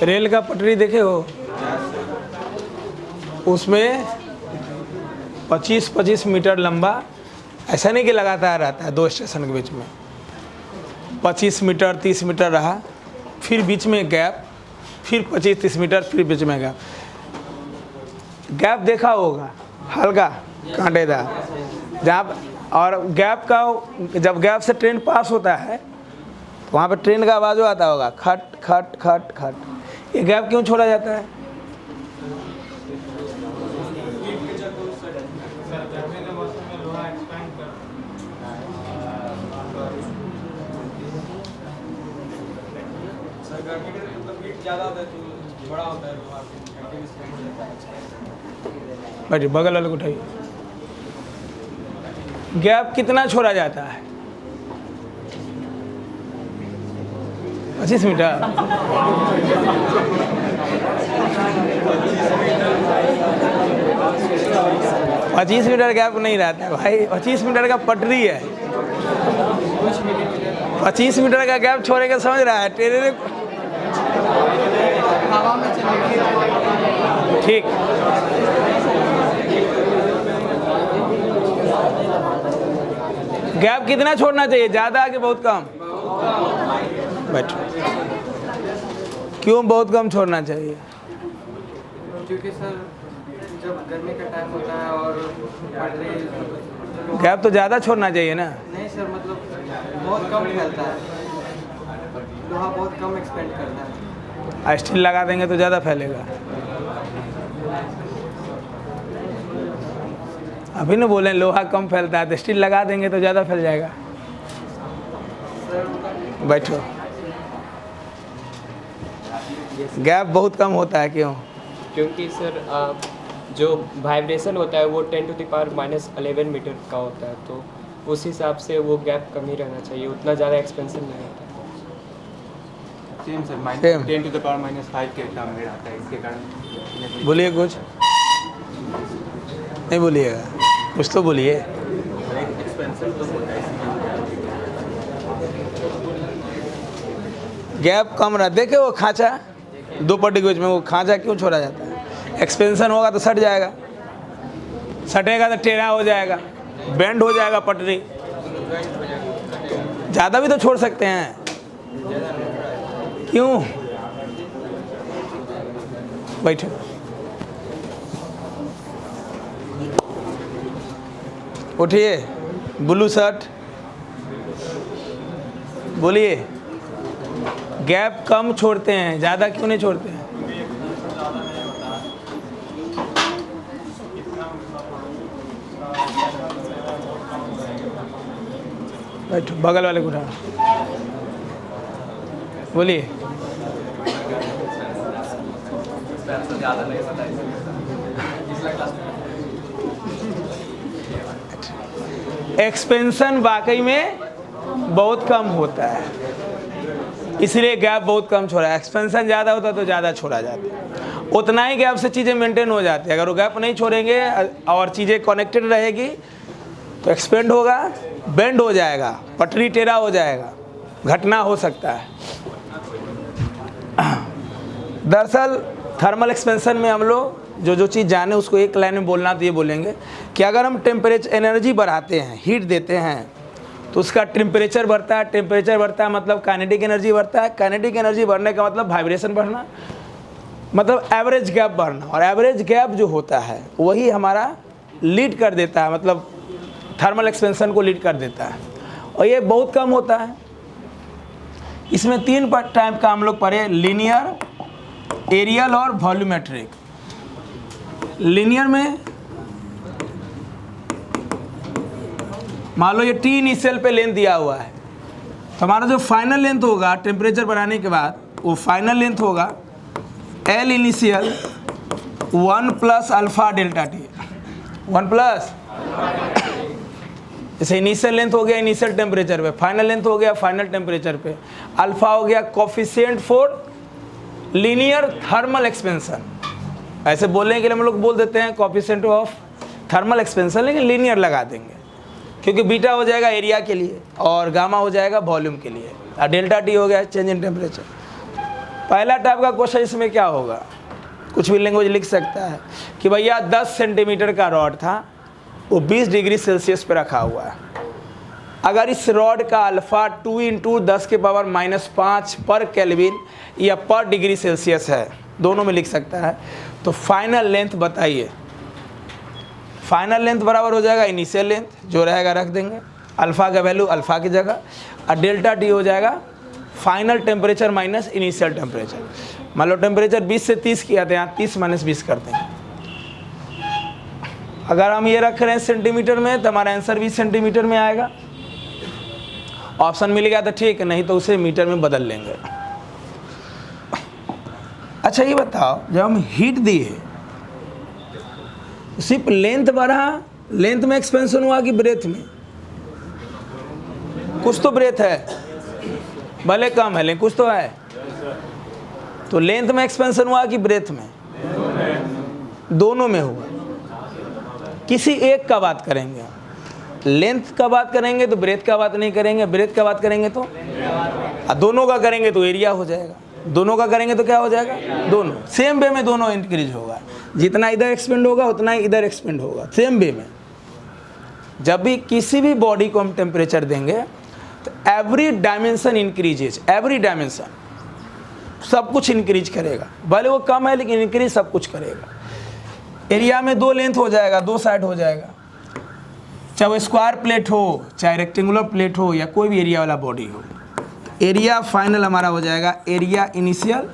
Rail का पटरी देखे हो, उसमें 25-25 मीटर लंबा, ऐसा नहीं कि लगातार रहता है, 2 स्टेशन के बीच में 25 मीटर 30 मीटर रहा, फिर बीच में गैप, फिर 25-30 मीटर, फिर बीच में गैप। गैप देखा होगा हल्का कांटेदार, जहाँ और गैप का जब गैप से ट्रेन पास होता है तो वहाँ पर ट्रेन का आवाज़ आता होगा, खट खट खट खट। ये गैप क्यों छोड़ा जाता है? बैठिए, बगल वाले को उठाइए। गैप कितना छोड़ा जाता है? 25 मीटर। 25 मीटर गैप नहीं रहता है भाई, 25 मीटर का पटरी है। 25 मीटर का गैप छोड़ेगा, समझ रहा है? ट्रेन ठीक। गैप कितना छोड़ना चाहिए, ज़्यादा कि बहुत कम? बैठो। क्यों बहुत कम छोड़ना चाहिए? क्योंकि सर जब गर्मी का टाइम होता है और गैप तो ज़्यादा छोड़ना चाहिए ना। नहीं सर, मतलब बहुत कम फैलता है, लोहा बहुत कम एक्सपेंड करता है। स्टील लगा देंगे तो ज़्यादा फैलेगा। अभी न बोले लोहा कम फैलता है, तो स्टील लगा देंगे तो ज़्यादा फैल जाएगा। बैठो। गैप बहुत कम होता है, क्यों? क्योंकि सर जो वाइब्रेशन होता है वो 10⁻⁻11 मीटर का होता है, तो उस हिसाब से वो गैप कम ही रहना चाहिए, उतना ज़्यादा एक्सपेंशन नहीं होता। Same sir, Same. 10⁻⁻5 के टर्म में आता है, इसके कारण। बोलिए कुछ। नहीं बोलिएगा, कुछ तो बोलिए। एक्सपेंसिव तो होता है गैप कम रहा, देखे वो खांचा 2 पट्टी के बीच में, वो खांचा क्यों छोड़ा जाता है? एक्सपेंशन होगा तो सट जाएगा, सटेगा तो टेढ़ा हो जाएगा, बेंड हो जाएगा पटरी। ज़्यादा भी तो छोड़ सकते हैं, क्यों? बैठो। उठिए, ब्लू शर्ट बोलिए। गैप कम छोड़ते हैं, ज़्यादा क्यों नहीं छोड़ते हैं? बैठो, बगल वाले को उठा। बोलिए। एक्सपेंशन वाकई में बहुत कम होता है, इसलिए गैप बहुत कम छोड़ा है। एक्सपेंशन ज़्यादा होता तो ज़्यादा छोड़ा जाता है, उतना ही गैप से चीज़ें मेंटेन हो जाती है। अगर वो गैप नहीं छोड़ेंगे और चीज़ें कनेक्टेड रहेगी तो एक्सपेंड होगा, बेंड हो जाएगा, पटरी टेढ़ा हो जाएगा, घटना हो सकता है। दरअसल थर्मल एक्सपेंशन में हम लोग जो चीज़ जाने उसको एक लाइन में बोलना तो ये बोलेंगे कि अगर हम टेम्परेचर एनर्जी बढ़ाते हैं, हीट देते हैं, तो उसका टेम्परेचर बढ़ता है। टेम्परेचर बढ़ता है मतलब काइनेटिक एनर्जी बढ़ता है। काइनेटिक एनर्जी बढ़ने का मतलब वाइब्रेशन बढ़ना, मतलब एवरेज गैप बढ़ना। और एवरेज गैप जो होता है वही हमारा लीड कर देता है, मतलब थर्मल एक्सपेंशन को लीड कर देता है। और ये बहुत कम होता है। इसमें 3 टाइप का हम लोग पढ़े, लीनियर, एरियल और वॉल्यूमेट्रिक। लीनियर में मान लो ये टी इनिशियल पे लेंथ दिया हुआ है, तो हमारा जो फाइनल लेंथ होगा टेम्परेचर बढ़ाने के बाद, वो फाइनल लेंथ होगा L initial 1 plus alpha delta T. 1 plus, जैसे इनिशियल लेंथ हो गया इनिशियल टेम्परेचर पे, फाइनल लेंथ हो गया फाइनल टेम्परेचर पे, अल्फा हो गया coefficient for linear thermal expansion. ऐसे बोलने के लिए हम लोग बोल देते हैं कोफिशिएंट ऑफ थर्मल एक्सपेंशन, लेकिन लीनियर लगा देंगे क्योंकि बीटा हो जाएगा एरिया के लिए और गामा हो जाएगा वॉल्यूम के लिए, और डेल्टा टी हो गया चेंज इन टेम्परेचर। पहला टाइप का क्वेश्चन इसमें क्या होगा, कुछ भी लैंग्वेज लिख सकता है कि भैया 10 सेंटीमीटर का रॉड था, वो 20 डिग्री सेल्सियस पे रखा हुआ है। अगर इस रॉड का अल्फ़ा 2 × 10⁻⁵ पर केल्विन या पर डिग्री सेल्सियस है, दोनों में लिख सकता है, तो फाइनल लेंथ बताइए। फाइनल लेंथ बराबर हो जाएगा इनिशियल लेंथ, जो रहेगा रख देंगे, अल्फ़ा का वैल्यू अल्फ़ा की जगह, और डेल्टा टी हो जाएगा final temperature minus initial temperature. मान लो टेम्परेचर 20 से 30 किया था, यहाँ 30 - 20 करते हैं। अगर हम ये रख रहे हैं सेंटीमीटर में तो हमारा आंसर 20 सेंटीमीटर में आएगा। ऑप्शन मिल गया तो ठीक है, नहीं तो उसे मीटर में बदल लेंगे। अच्छा ये बताओ, जब हम हीट दिए सिर्फ लेंथ बढ़ा, लेंथ में एक्सपेंशन हुआ कि ब्रेथ में? कुछ तो ब्रेथ है, भले कम है लेकिन कुछ तो है। तो लेंथ में एक्सपेंशन हुआ कि ब्रेथ में? दोनों में हुआ। किसी एक का बात करेंगे, लेंथ का बात करेंगे तो ब्रेथ का बात नहीं करेंगे, ब्रेथ का बात करेंगे तो दोनों का करेंगे तो एरिया हो जाएगा, दोनों का करेंगे तो क्या हो जाएगा? दोनों। सेम वे में दोनों इंक्रीज होगा, जितना इधर एक्सपेंड होगा उतना ही इधर एक्सपेंड होगा, सेम वे में। जब भी किसी भी बॉडी को हम टेम्परेचर देंगे तो every dimension increases, every dimension सब कुछ इंक्रीज करेगा, भले वो कम है लेकिन इंक्रीज सब कुछ करेगा। एरिया में 2 लेंथ हो जाएगा, 2 साइड हो जाएगा, चाहे वो स्क्वायर प्लेट हो, चाहे रेक्टेंगुलर प्लेट हो, या कोई भी एरिया वाला बॉडी हो। एरिया फाइनल हमारा हो जाएगा area initial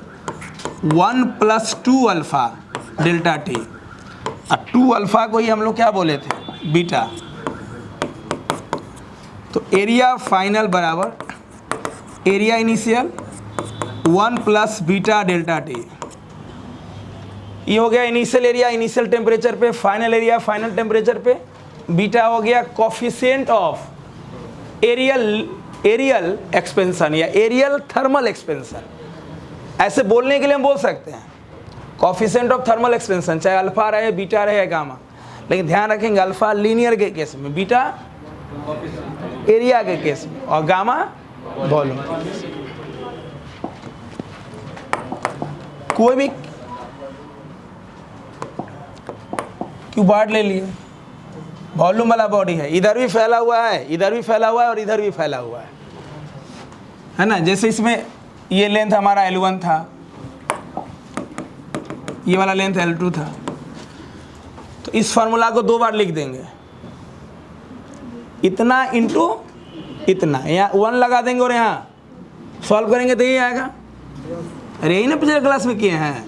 1 + 2 alpha delta T, और 2 अल्फ़ा को ही हम लोग क्या बोले थे? बीटा। तो एरिया फाइनल बराबर area initial 1 + beta delta T. ये हो गया इनिशियल एरिया इनिशियल टेम्परेचर पे, फाइनल एरिया फाइनल टेम्परेचर पे। बीटा हो गया कोफिशिएंट ऑफ एरियल एक्सपेंशन या एरियल थर्मल एक्सपेंशन। ऐसे बोलने के लिए हम बोल सकते हैं कोफिशिएंट ऑफ थर्मल एक्सपेंशन, चाहे अल्फा रहे, बीटा रहे, गामा। लेकिन ध्यान रखेंगे अल्फा लीनियर के केस में, बीटा एरिया के केस में, और गामा वॉल्यूम। कोई भी क्यूबॉइड ले लिए, वॉल्यूम वाला बॉडी है, इधर भी फैला हुआ है, इधर भी फैला हुआ है, और इधर भी फैला हुआ है ना। जैसे इसमें ये लेंथ हमारा L1 था, ये वाला लेंथ L2 था, तो इस फार्मूला को 2 बार लिख देंगे, इतना इंटू इतना, यहाँ 1 लगा देंगे और यहाँ सॉल्व करेंगे तो ये आएगा। अरे यही ना पिछले क्लास में किए हैं।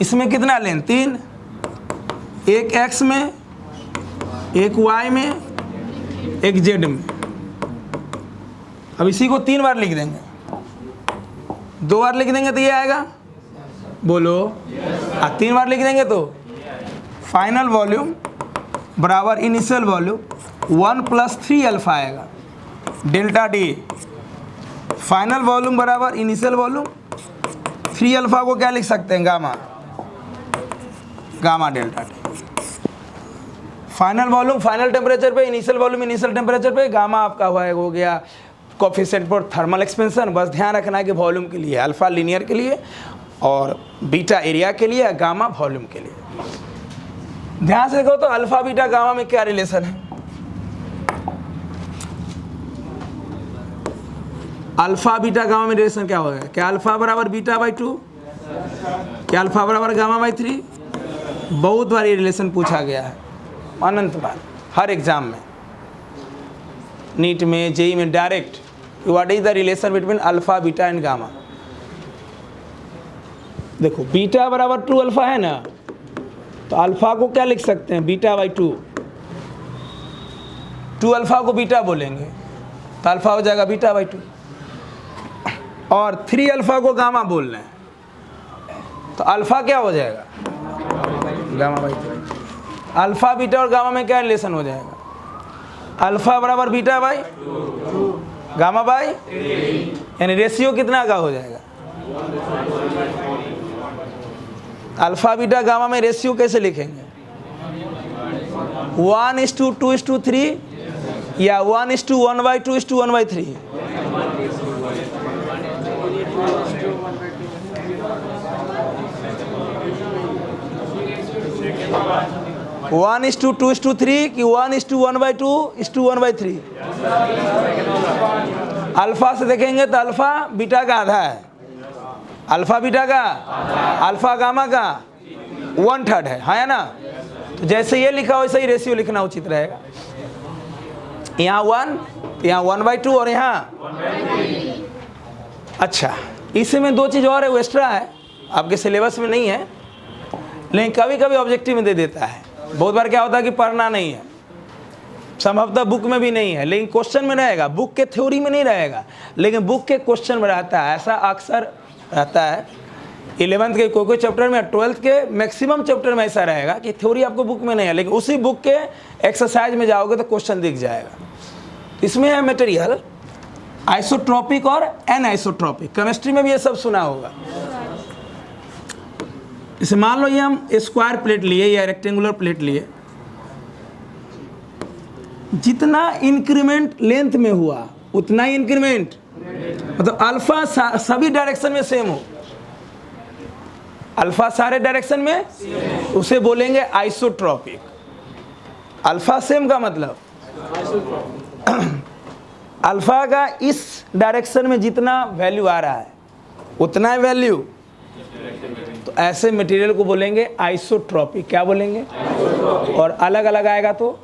इसमें कितना लेंथ? 3, एक x में, एक y में, एक z में। अब इसी को 3 बार लिख देंगे, 2 बार लिख देंगे तो ये आएगा, बोलो। 3 बार लिख देंगे तो फाइनल वॉल्यूम बराबर इनिशियल वॉल्यूम 1 + 3 अल्फ़ा आएगा डेल्टा टी। फाइनल वॉल्यूम बराबर इनिशियल वॉल्यूम 3 अल्फ़ा को क्या लिख सकते हैं? Gamma, gamma delta T. Final volume final temperature पे, इनिशियल वॉल्यूम इनिशियल टेम्परेचर पे, गामा आपका हो गया कोफिशिएंट फॉर थर्मल एक्सपेंशन। बस ध्यान रखना है कि वॉल्यूम के लिए अल्फा लीनियर के लिए, और बीटा एरिया के लिए, गामा वॉल्यूम के लिए। ध्यान से देखो तो अल्फा बीटा गामा में क्या रिलेशन है? अल्फा बीटा गामा में रिलेशन क्या होगा? क्या अल्फा बराबर बीटा/2? क्या अल्फा बराबर गामा/3? बहुत बार ये रिलेशन पूछा गया है, अनंत बार, हर एग्जाम में, नीट में, जेई में, direct. What is the relation between alpha beta and gamma? देखो बीटा बराबर 2 अल्फा है ना, तो अल्फा को क्या लिख सकते हैं? बीटा/2। 2 अल्फा को बीटा बोलेंगे तो अल्फा हो जाएगा बीटा/2, और 3 अल्फा को गामा बोल रहे हैं तो अल्फा क्या हो जाएगा? गामा/3। अल्फा बीटा और गामा में क्या रिलेशन हो जाएगा? अल्फा बराबर बीटा/2 गामा/3, यानी रेशियो कितना का हो जाएगा? अल्फा बीटा गामा में रेशियो कैसे लिखेंगे? 1:2:3 या 1:1/2:1/3? 1:2:3 कि 1:1/2:1/3? अल्फा से देखेंगे तो अल्फा बीटा का आधा है, अल्फा बीटा का, अल्फा गामा का 1/3 है ना। तो जैसे ये लिखा वैसे ही रेशियो लिखना उचित रहेगा। यहाँ 1 तो यहाँ 1/2 और यहाँ। अच्छा, इसमें दो चीज़ और है, वो एक्स्ट्रा है, आपके सिलेबस में नहीं है, लेकिन कभी कभी ऑब्जेक्टिव में दे देता है। बहुत बार क्या होता है कि पढ़ना नहीं है, संभवतः बुक में भी नहीं है, लेकिन क्वेश्चन में रहेगा, बुक के थ्योरी में नहीं रहेगा, लेकिन बुक के क्वेश्चन में रहता है। ऐसा अक्सर रहता है 11th के कोई चैप्टर में, 12th के मैक्सिमम चैप्टर में ऐसा रहेगा कि थ्योरी आपको बुक में नहीं है, लेकिन उसी बुक के एक्सरसाइज में जाओगे तो क्वेश्चन दिख जाएगा। इसमें है मटेरियल आइसोट्रॉपिक और एनआइसोट्रॉपिक। केमिस्ट्री में भी ये सब सुना होगा। इसे मान लो ये हम स्क्वायर प्लेट लिए या रेक्टेंगुलर प्लेट लिए, जितना इंक्रीमेंट लेंथ में हुआ उतना ही इंक्रीमेंट, मतलब अल्फा सभी डायरेक्शन में सेम हो, अल्फा सारे डायरेक्शन में, उसे बोलेंगे आइसोट्रॉपिक। अल्फा सेम का मतलब अल्फा का इस डायरेक्शन में जितना वैल्यू आ रहा है उतना ही वैल्यू, तो ऐसे मटेरियल को बोलेंगे आइसोट्रॉपिक। क्या बोलेंगे? और अलग अलग आएगा तो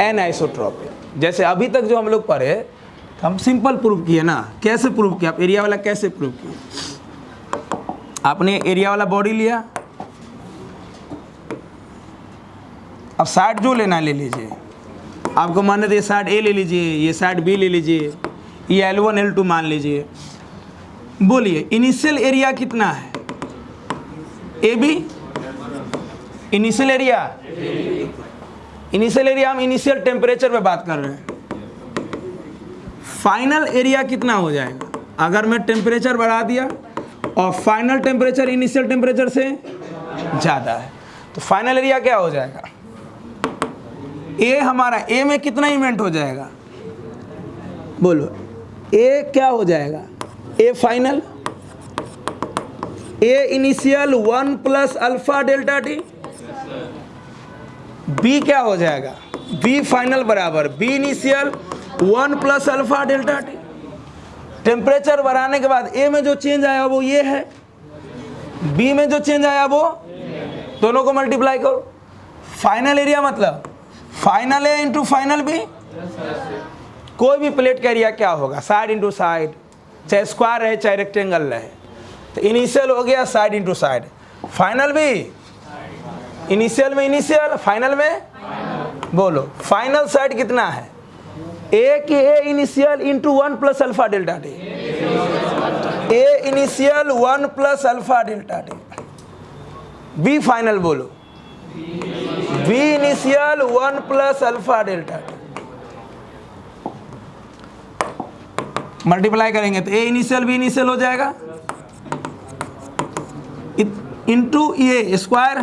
एनआइसोट्रॉपिक। जैसे अभी तक जो हम लोग पढ़े, हम सिंपल प्रूव किए ना। कैसे प्रूव किया? आप एरिया वाला कैसे प्रूव किए? आपने एरिया वाला बॉडी लिया, अब साइड जो लेना ले लीजिए। आपको मानना तो ये साइड ए ले लीजिए, ये साइड बी ले लीजिए, ये L1 L2 मान लीजिए। बोलिए इनिशियल एरिया कितना है? A B initial area, initial area हम इनिशियल टेम्परेचर पे बात कर रहे हैं। फाइनल एरिया कितना हो जाएगा अगर मैं टेम्परेचर बढ़ा दिया और फाइनल टेम्परेचर इनिशियल टेम्परेचर से ज़्यादा है, तो फाइनल एरिया क्या हो जाएगा? ए हमारा, ए में कितना इवेंट हो जाएगा? बोलो ए क्या हो जाएगा? A final, A initial 1 plus alpha delta T. B क्या हो जाएगा? बी फाइनल बराबर B initial 1 plus alpha delta T. Temperature बढ़ाने के बाद ए में जो चेंज आया वो ये है, बी में जो चेंज आया वो, दोनों को मल्टीप्लाई करो। फाइनल एरिया मतलब final A into final B. कोई भी प्लेट का एरिया क्या होगा? साइड इंटू साइड, चाहे स्क्वायर रहे चाहे रेक्टेंगल रहे। तो इनिशियल हो गया साइड इंटू साइड, फाइनल भी इनिशियल में इनिशियल, फाइनल में बोलो फाइनल साइड कितना है? ए की A initial into 1 plus alpha delta T, A initial 1 plus alpha delta T. B final बोलो B initial 1 plus alpha delta T. Multiply करेंगे तो ए इनिशियल बी इनिशियल हो जाएगा इंटू ये स्क्वायर,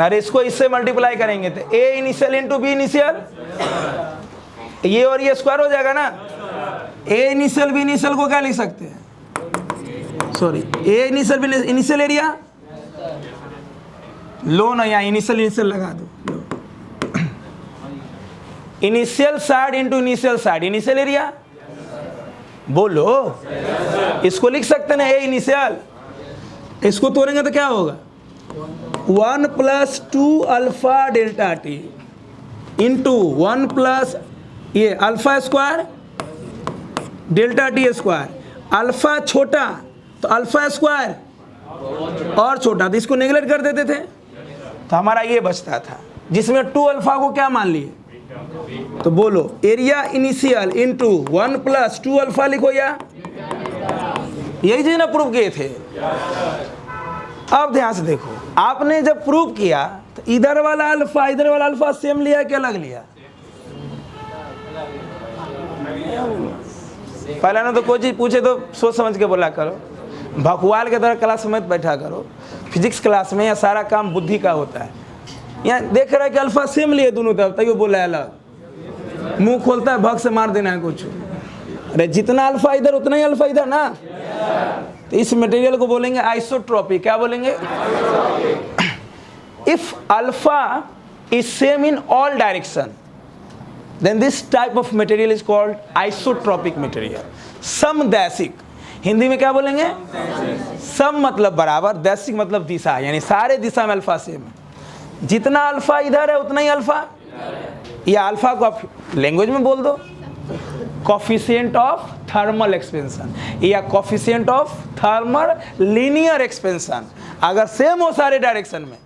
अरे इसको इससे मल्टीप्लाई करेंगे तो ए इनिशियल इंटू बी इनिशियल, ये और ये स्क्वायर हो जाएगा ना। ए इनिशियल बी इनिशियल को क्या लिख सकते हैं? सॉरी, ए initial B initial area low ना, यहाँ इनिशियल इनिशियल लगा दो। Initial side into initial side, initial area बोलो। इसको लिख सकते ना ए इनिशियल, इसको तोड़ेंगे तो क्या होगा? 1 plus 2 alpha delta T into 1 plus ये alpha square delta T square. Alpha छोटा तो अल्फा स्क्वायर और छोटा, तो इसको नेगलेक्ट कर देते थे तो हमारा ये बचता था, जिसमें 2 अल्फा को क्या मान लिए? तो बोलो area initial into 1 plus 2 alpha लिखो, या यही चीज ना प्रूव किए थे। अब ध्यान से देखो, आपने जब प्रूव किया तो इधर वाला अल्फा इधर वाला अल्फा सेम लिया कि अलग लिया? पहले ना तो कोई चीज पूछे तो सोच समझ के बोला करो, भगवान के तरह क्लास में बैठा करो। फिजिक्स क्लास में यह सारा काम बुद्धि का होता है। यहाँ देख रहा है कि अल्फा सेम लिए दोनों तरफ, तभी वो बोला है अलग। मुंह खोलता है भग से मार देना है कुछ। अरे जितना अल्फा इधर उतना ही अल्फा इधर ना। तो इस मटेरियल को बोलेंगे आइसोट्रॉपिक। क्या बोलेंगे? If alpha is same in all direction then this type of material is called isotropic material. समदैशिक, हिंदी में क्या बोलेंगे? सम मतलब बराबर, दैशिक मतलब दिशा, यानी सारे दिशा में अल्फा सेम है। जितना अल्फा इधर है उतना ही अल्फा, या अल्फा को आप लैंग्वेज में बोल दो कोफिशिएंट ऑफ थर्मल एक्सपेंशन या coefficient of thermal linear expansion. अगर सेम हो सारे डायरेक्शन में,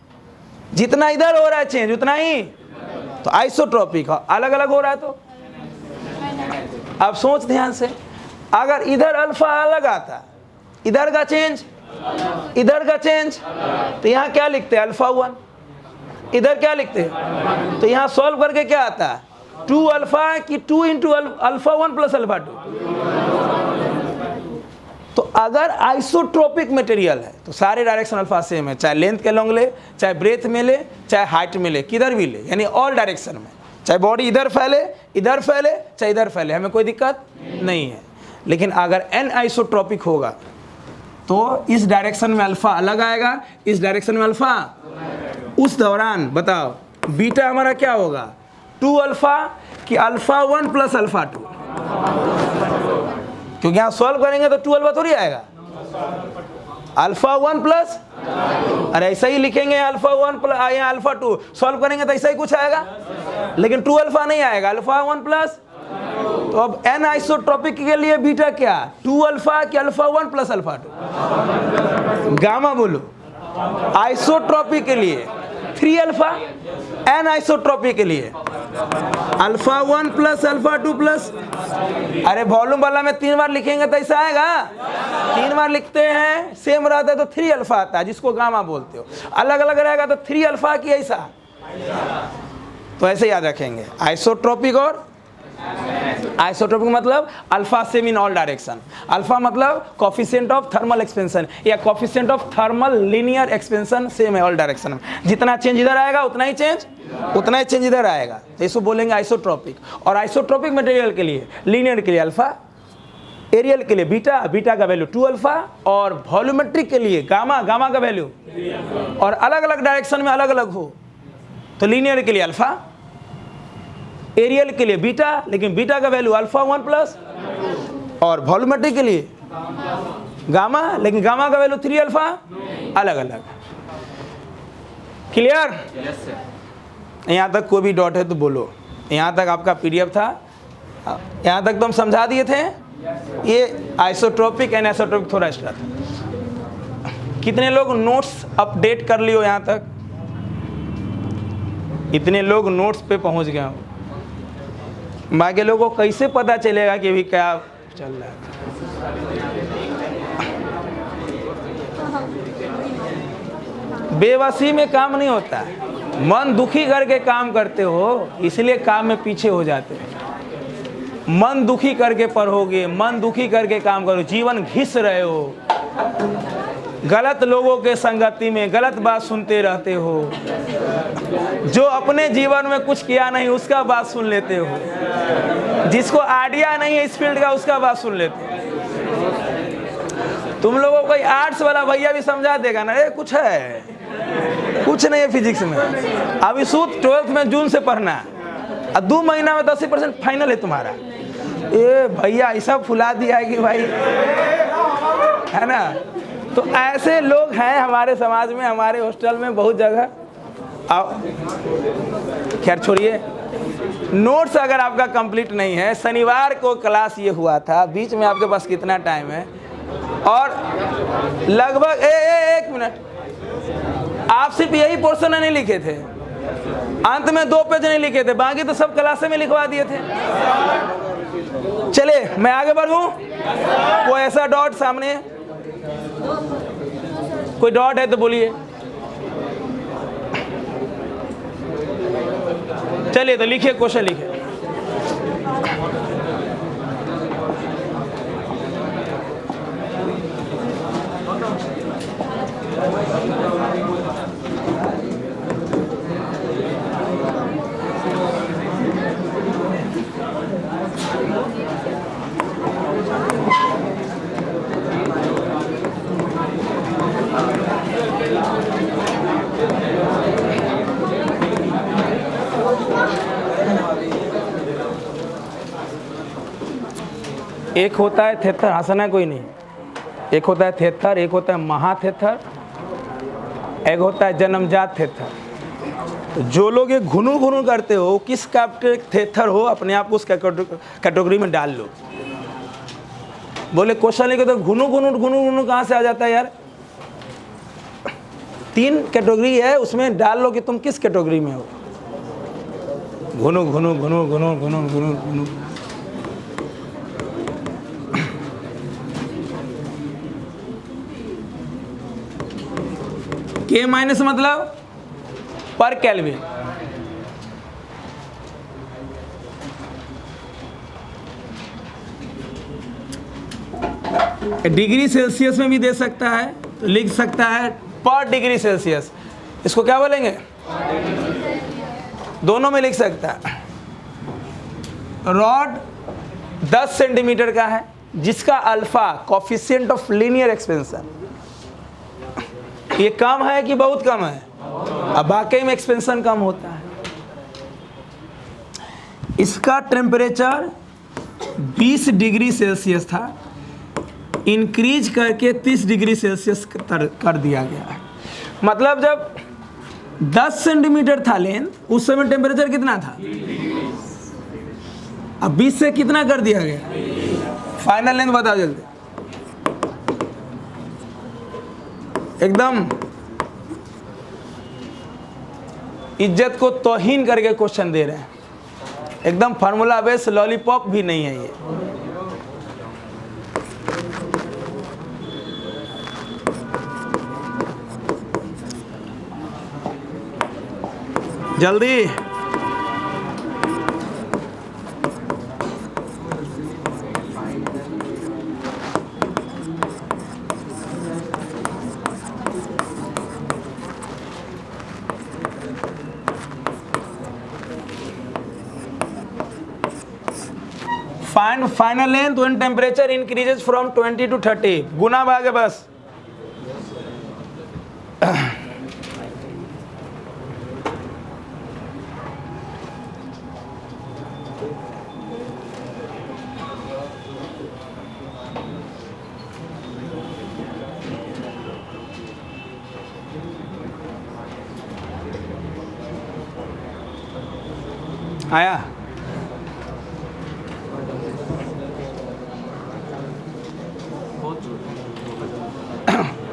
जितना इधर हो रहा है चेंज उतना ही तो आइसोट्रॉपिक हो, अलग अलग हो रहा है तो। अब सोच ध्यान से, अगर इधर अल्फा अलग आता, इधर का चेंज इधर का चेंज, तो यहाँ क्या लिखते हैं? अल्फा 1। इधर क्या लिखते हैं? तो यहाँ सॉल्व करके क्या आता है? 2 अल्फा कि 2 इंटू अल्फा 1 प्लस अल्फा 2। तो अगर आइसोट्रोपिक मटेरियल है तो सारे डायरेक्शन अल्फा सेम है, चाहे लेंथ के लॉन्ग ले, चाहे ब्रेथ में ले, चाहे हाइट में ले, किधर भी ले, यानी ऑल डायरेक्शन में। चाहे बॉडी इधर फैले चाहे इधर फैले, हमें कोई दिक्कत नहीं है। लेकिन अगर एन आइसोट्रोपिक होगा तो इस डायरेक्शन में अल्फा अलग आएगा, इस डायरेक्शन में अल्फा। उस दौरान बताओ बीटा हमारा क्या होगा? 2 अल्फा कि अल्फा 1 प्लस अल्फा 2, क्योंकि यहाँ सॉल्व करेंगे तो 2 अल्फा थोड़ी आएगा, अल्फा 1 प्लस, अरे ऐसा ही लिखेंगे अल्फा 1 प्लस, यहाँ अल्फा 2 सॉल्व करेंगे तो ऐसा ही कुछ आएगा, लेकिन 2 अल्फा नहीं आएगा, अल्फा 1 प्लस। तो अब एन आइसोट्रोपिक के लिए बीटा क्या? 2 अल्फा कि अल्फा 1 प्लस अल्फा 2। गामा बोलो। आइसोट्रोपिक के लिए 3 अल्फा, एन आइसोट्रोपिक के लिए अल्फा 1 प्लस अल्फा 2 प्लस। अरे वॉल्यूम वाला में 3 बार लिखेंगे तो ऐसा आएगा, 3 बार लिखते हैं सेम रहता है तो 3 अल्फा आता है, जिसको गामा बोलते हो। अलग अलग रहेगा तो 3 अल्फा की ऐसा, तो ऐसे याद रखेंगे। आइसोट्रोपिक और आइसोट्रोपिक मतलब alpha same in all direction. Alpha मतलब कोफिशिएंट ऑफ थर्मल एक्सपेंशन या coefficient of thermal linear expansion same है ऑल डायरेक्शन में। जितना चेंज इधर आएगा उतना ही चेंज इधर आएगा, तो इसको बोलेंगे आइसोट्रोपिक। और आइसोट्रोपिक मटेरियल के लिए, लीनियर के लिए अल्फा, एरियल के लिए बीटा, बीटा का वैल्यू 2 अल्फा, और वॉल्यूमेट्रिक के लिए गामा, गामा का वैल्यू, और अलग अलग डायरेक्शन में अलग अलग हो तो लीनियर के लिए अल्फा, एरियल के लिए बीटा, लेकिन बीटा का वैल्यू अल्फा 1 प्लस, और वॉल्यूमेट्रिक के लिए गामा, लेकिन गामा का वैल्यू 3 अल्फा, अलग अलग। क्लियर? यहाँ तक कोई भी डॉट है तो बोलो। यहाँ तक आपका पीडीएफ था, यहाँ तक तो हम समझा दिए थे। ये आइसोट्रोपिक एंड आइसोट्रोपिक थोड़ा एक्स्ट्रा था। कितने लोग नोट्स अपडेट कर लियो? यहाँ तक इतने लोग नोट्स पे पहुँच गए हो। बाकी लोगों को कैसे पता चलेगा कि अभी क्या चल रहा है? बेबसी में काम नहीं होता, मन दुखी करके काम करते हो, इसलिए काम में पीछे हो जाते हो। मन दुखी करके पढ़ोगे, मन दुखी करके काम करो, जीवन घिस रहे हो, गलत लोगों के संगति में गलत बात सुनते रहते हो, जो अपने जीवन में कुछ किया नहीं उसका बात सुन लेते हो, जिसको आइडिया नहीं है इस फील्ड का उसका बात सुन लेते हो। तुम लोगों को आर्ट्स वाला भैया भी समझा देगा ना, कुछ है, कुछ नहीं है फिजिक्स में। अभी सूत 12th में जून से पढ़ना और 2 महीना में 80% फाइनल है तुम्हारा। ये भैया ऐसा फुला दिया है कि भाई, है ना। तो ऐसे लोग हैं हमारे समाज में, हमारे हॉस्टल में बहुत जगह। खैर छोड़िए, नोट्स अगर आपका कंप्लीट नहीं है, शनिवार को क्लास ये हुआ था, बीच में आपके पास कितना टाइम है? और लगभग एक मिनट, आप सिर्फ यही पोर्शन नहीं लिखे थे, अंत में 2 पेज नहीं लिखे थे, बाकी तो सब क्लासे में लिखवा दिए थे। चले मैं आगे बढ़ूं। कोई ऐसा डॉट सामने, कोई डॉट है तो बोलिए। चलिए तो लिखिए, क्वेश्चन लिखिए। एक होता है थेथर, हंसना है कोई नहीं, एक होता है थेथर, एक होता है महाथेथर, एक होता है जन्मजात थेथर। तो जो लोग ये घुनू घुनू करते हो, किस का थेथर हो, अपने आप को उस कैटेगरी में डाल लो। बोले क्वेश्चन लिखे तो घुनू घुनू घुनू घुनू कहाँ से आ जाता है यार? 3 कैटेगरी है, उसमें डाल लो कि तुम किस कैटेगरी में हो। घुनू घुनू घुनू घुनू घुनू घुनू घुनू। के माइनस मतलब पर केल्विन। डिग्री सेल्सियस में भी दे सकता है, तो लिख सकता है पर डिग्री सेल्सियस। इसको क्या बोलेंगे? दोनों में लिख सकता है। रॉड 10 सेंटीमीटर का है, जिसका alpha coefficient of linear expansion, ये कम है कि बहुत कम है? अब वाकई में एक्सपेंशन कम होता है। इसका टेम्परेचर 20 डिग्री सेल्सियस था, इंक्रीज करके 30 डिग्री सेल्सियस कर दिया गया है। मतलब जब 10 सेंटीमीटर था लेंथ, उस समय टेम्परेचर कितना था? अब 20 से कितना कर दिया गया? फाइनल लेंथ बताओ जल्दी। एकदम इज्जत को तौहीन करके क्वेश्चन दे रहे हैं, एकदम फार्मूला बेस लॉलीपॉप भी नहीं है ये। जल्दी find final length when temperature increases from 20 to 30। गुना भागे बस। आया?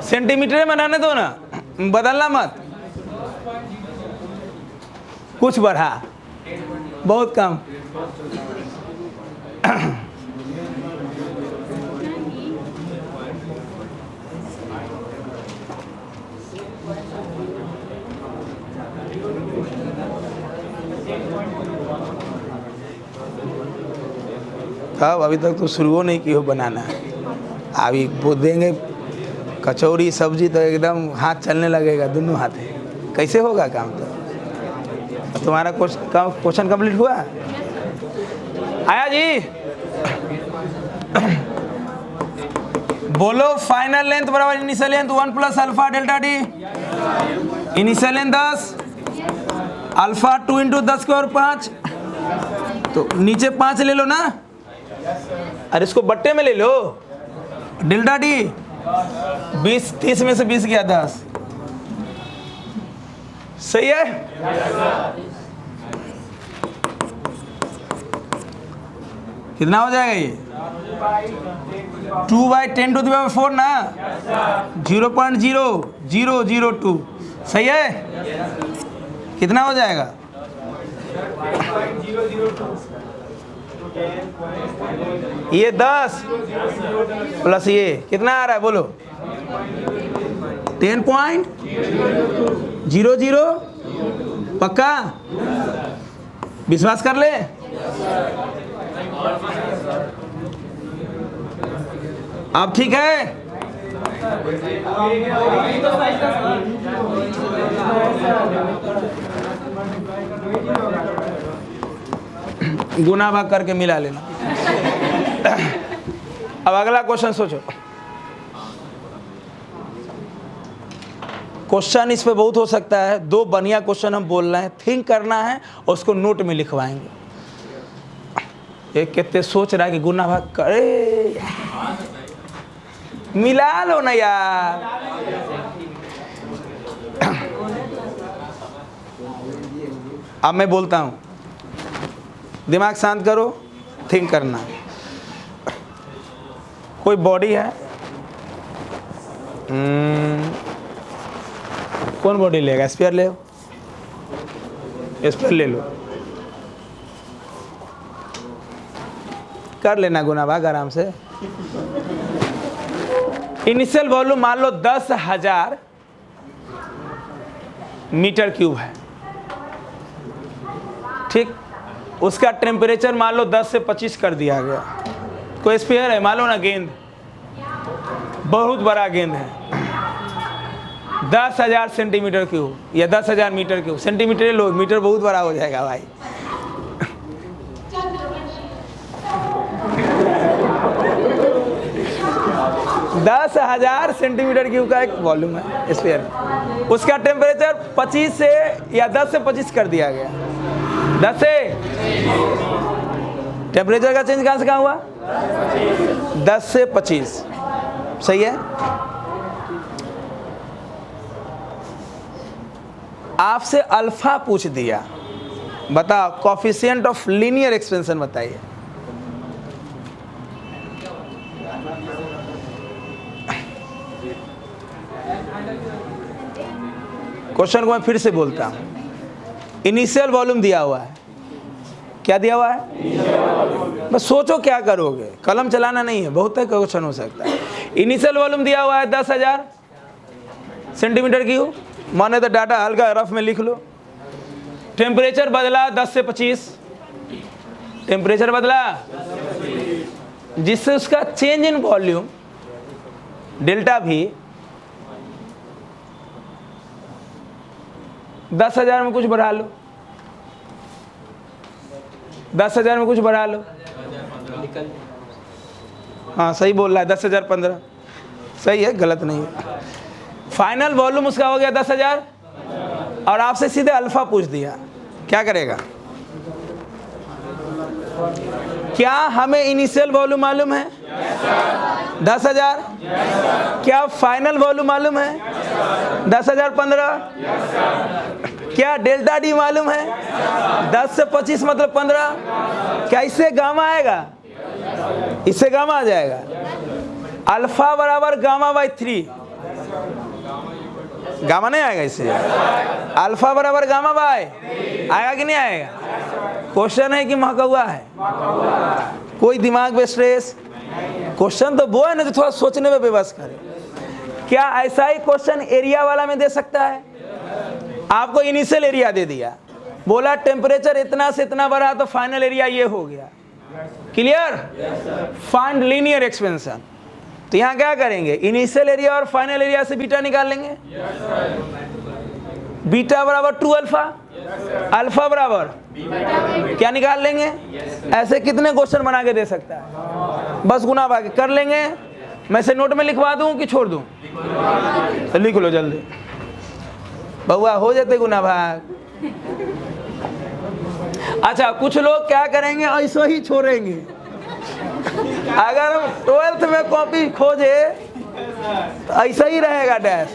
सेंटीमीटर में बनाने दो ना, बदलना मत। कुछ बढ़ा, बहुत कम। अब अभी तक तो शुरू नहीं की हो बनाना, अभी वो देंगे कचौरी सब्जी तो एकदम हाथ चलने लगेगा, दोनों हाथ है। कैसे होगा काम? तो तुम्हारा क्वेश्चन कंप्लीट हुआ? आया जी? बोलो फाइनल लेंथ बराबर initial length 1 plus alpha delta D. Initial length 10, alpha 2 into 10 के और 5, तो नीचे 5 ले लो ना। अरे इसको बट्टे में ले लो। डेल्टा डी 20, 30 में से 20 गया 10। सही है? कितना हो जाएगा ये? 2/10⁴ ना, 0.0002। सही है? कितना हो जाएगा? ये 10 प्लस ये कितना आ रहा है बोलो? 10.00। पक्का? विश्वास कर ले। अब ठीक है? गुना भाग करके मिला लेना। अब अगला क्वेश्चन सोचो। क्वेश्चन इस पे बहुत हो सकता है। 2 बढ़िया क्वेश्चन हम बोल रहे हैं, थिंक करना है और उसको नोट में लिखवाएंगे। एक कितने सोच रहा है कि गुना भाग करे, मिला लो ना यार। अब मैं बोलता हूँ, दिमाग शांत करो, थिंक करना। कोई बॉडी है, कौन बॉडी लेगा? स्पेयर ले, स्पेयर ले लो, कर लेना गुना भाग आराम से। इनिशियल वॉल्यूम मान लो 10,000 मीटर क्यूब है, ठीक। उसका टेम्परेचर मान लो 10 से 25 कर दिया गया। कोई स्पेयर है, मान लो ना गेंद, बहुत बड़ा गेंद है, 10,000 सेंटीमीटर क्यूब या 10,000 मीटर क्यूब। सेंटीमीटर लो, मीटर बहुत बड़ा हो जाएगा भाई। 10,000 सेंटीमीटर क्यूब का एक वॉल्यूम है स्फीयर। उसका टेम्परेचर 25 से या 10 से 25 कर दिया गया। 10 से टेम्परेचर का चेंज कहाँ से कहाँ हुआ? 10 से 25, सही है। आपसे अल्फा पूछ दिया, बताओ कोफिशिएंट ऑफ लीनियर एक्सपेंशन बताइए। क्वेश्चन को मैं फिर से बोलता हूं। इनिशियल वॉल्यूम दिया हुआ है, क्या दिया हुआ है? बस सोचो क्या करोगे, कलम चलाना नहीं है, बहुत तरह का क्वेश्चन हो सकता है। इनिशियल वॉल्यूम दिया हुआ है 10,000 सेंटीमीटर क्यूब, माने तो डाटा हल्का रफ में लिख लो। टेम्परेचर बदला 10 से 25, टेम्परेचर बदला, जिससे उसका चेंज इन वॉल्यूम डेल्टा भी 10,000 में कुछ बढ़ा लो, 10,000 में कुछ बढ़ा लो। हाँ सही बोल रहा है, 10,015 सही है, गलत नहीं है। फाइनल वॉल्यूम उसका हो गया 10,000 और आपसे सीधे अल्फा पूछ दिया, क्या करेगा? क्या हमें इनिशियल वॉल्यूम मालूम है 10,000? क्या फाइनल वॉल्यूम मालूम है 10,015? क्या डेल्टा डी मालूम है 10 से 25 मतलब 15? क्या इससे गामा आएगा? इससे गामा आ जाएगा। अल्फा बराबर गामा बाई 3, गामा नहीं आएगा इससे। अल्फा बराबर गामा बाय आएगा कि नहीं आएगा? क्वेश्चन है कि महकौआ है? कोई दिमाग पे स्ट्रेस? क्वेश्चन तो वो है ना जो थोड़ा सोचने में बेबस करे। क्या ऐसा ही क्वेश्चन एरिया वाला में दे सकता है? आपको इनिशियल एरिया दे दिया, बोला टेम्परेचर इतना से इतना बढ़ा तो फाइनल एरिया ये हो गया। क्लियर? Find linear expansion. तो यहाँ क्या करेंगे? इनिशियल एरिया और फाइनल एरिया से बीटा निकाल लेंगे। बीटा बराबर 2 अल्फा, अल्फा बराबर क्या निकाल लेंगे? ऐसे कितने क्वेश्चन बना के दे सकता है? बस गुना भाग कर लेंगे। मैं से नोट में लिखवा दूं कि छोड़ दूं? तो लिख लो जल्दी, बउआ हो जाते गुना भाग। अच्छा, कुछ लोग क्या करेंगे, ऐसा ही छोड़ेंगे। अगर हम 12th में कॉपी खोजे तो ऐसा ही रहेगा डैश।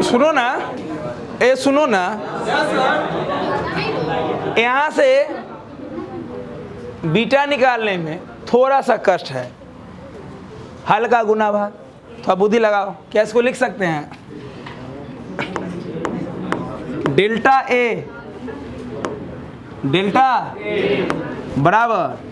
सुनो ना, ए सुनो ना, यहाँ से बीटा निकालने में थोड़ा सा कष्ट है, हल्का गुना भाग, थोड़ा बुद्धि लगाओ। क्या इसको लिख सकते हैं? डेल्टा ए, डेल्टा बराबर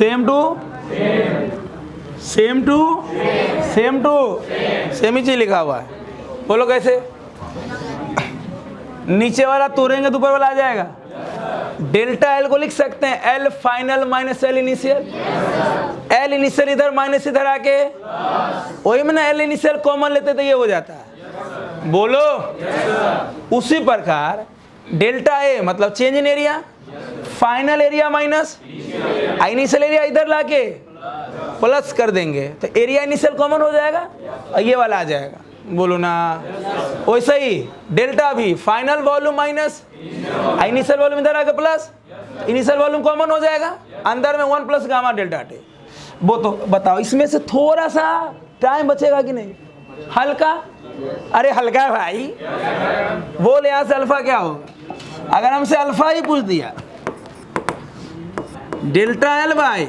same to same to same to same ही चीज लिखा हुआ है। बोलो कैसे? नीचे वाला तोड़ेंगे तो ऊपर वाला आ जाएगा। डेल्टा एल को लिख सकते हैं L final minus L initial. L initial इधर माइनस इधर आके वही में ना एल इनिशियल कॉमन लेते तो ये हो जाता है। बोलो उसी प्रकार डेल्टा ए मतलब change in area, final area minus initial area इधर लाके प्लस कर देंगे तो एरिया इनिशियल कॉमन हो जाएगा और ये वाला आ जाएगा। बोलो ना। वैसे ही डेल्टा भी final volume minus initial volume इधर आके प्लस इनिशियल वॉल्यूम कॉमन हो जाएगा, अंदर में 1 प्लस गामा डेल्टा टी। वो तो बताओ इसमें से थोड़ा सा टाइम बचेगा कि नहीं? हल्का, अरे हल्का है भाई। बोल यहाँ से अल्फा क्या होगा? अगर हमसे अल्फा ही पूछ दिया delta L by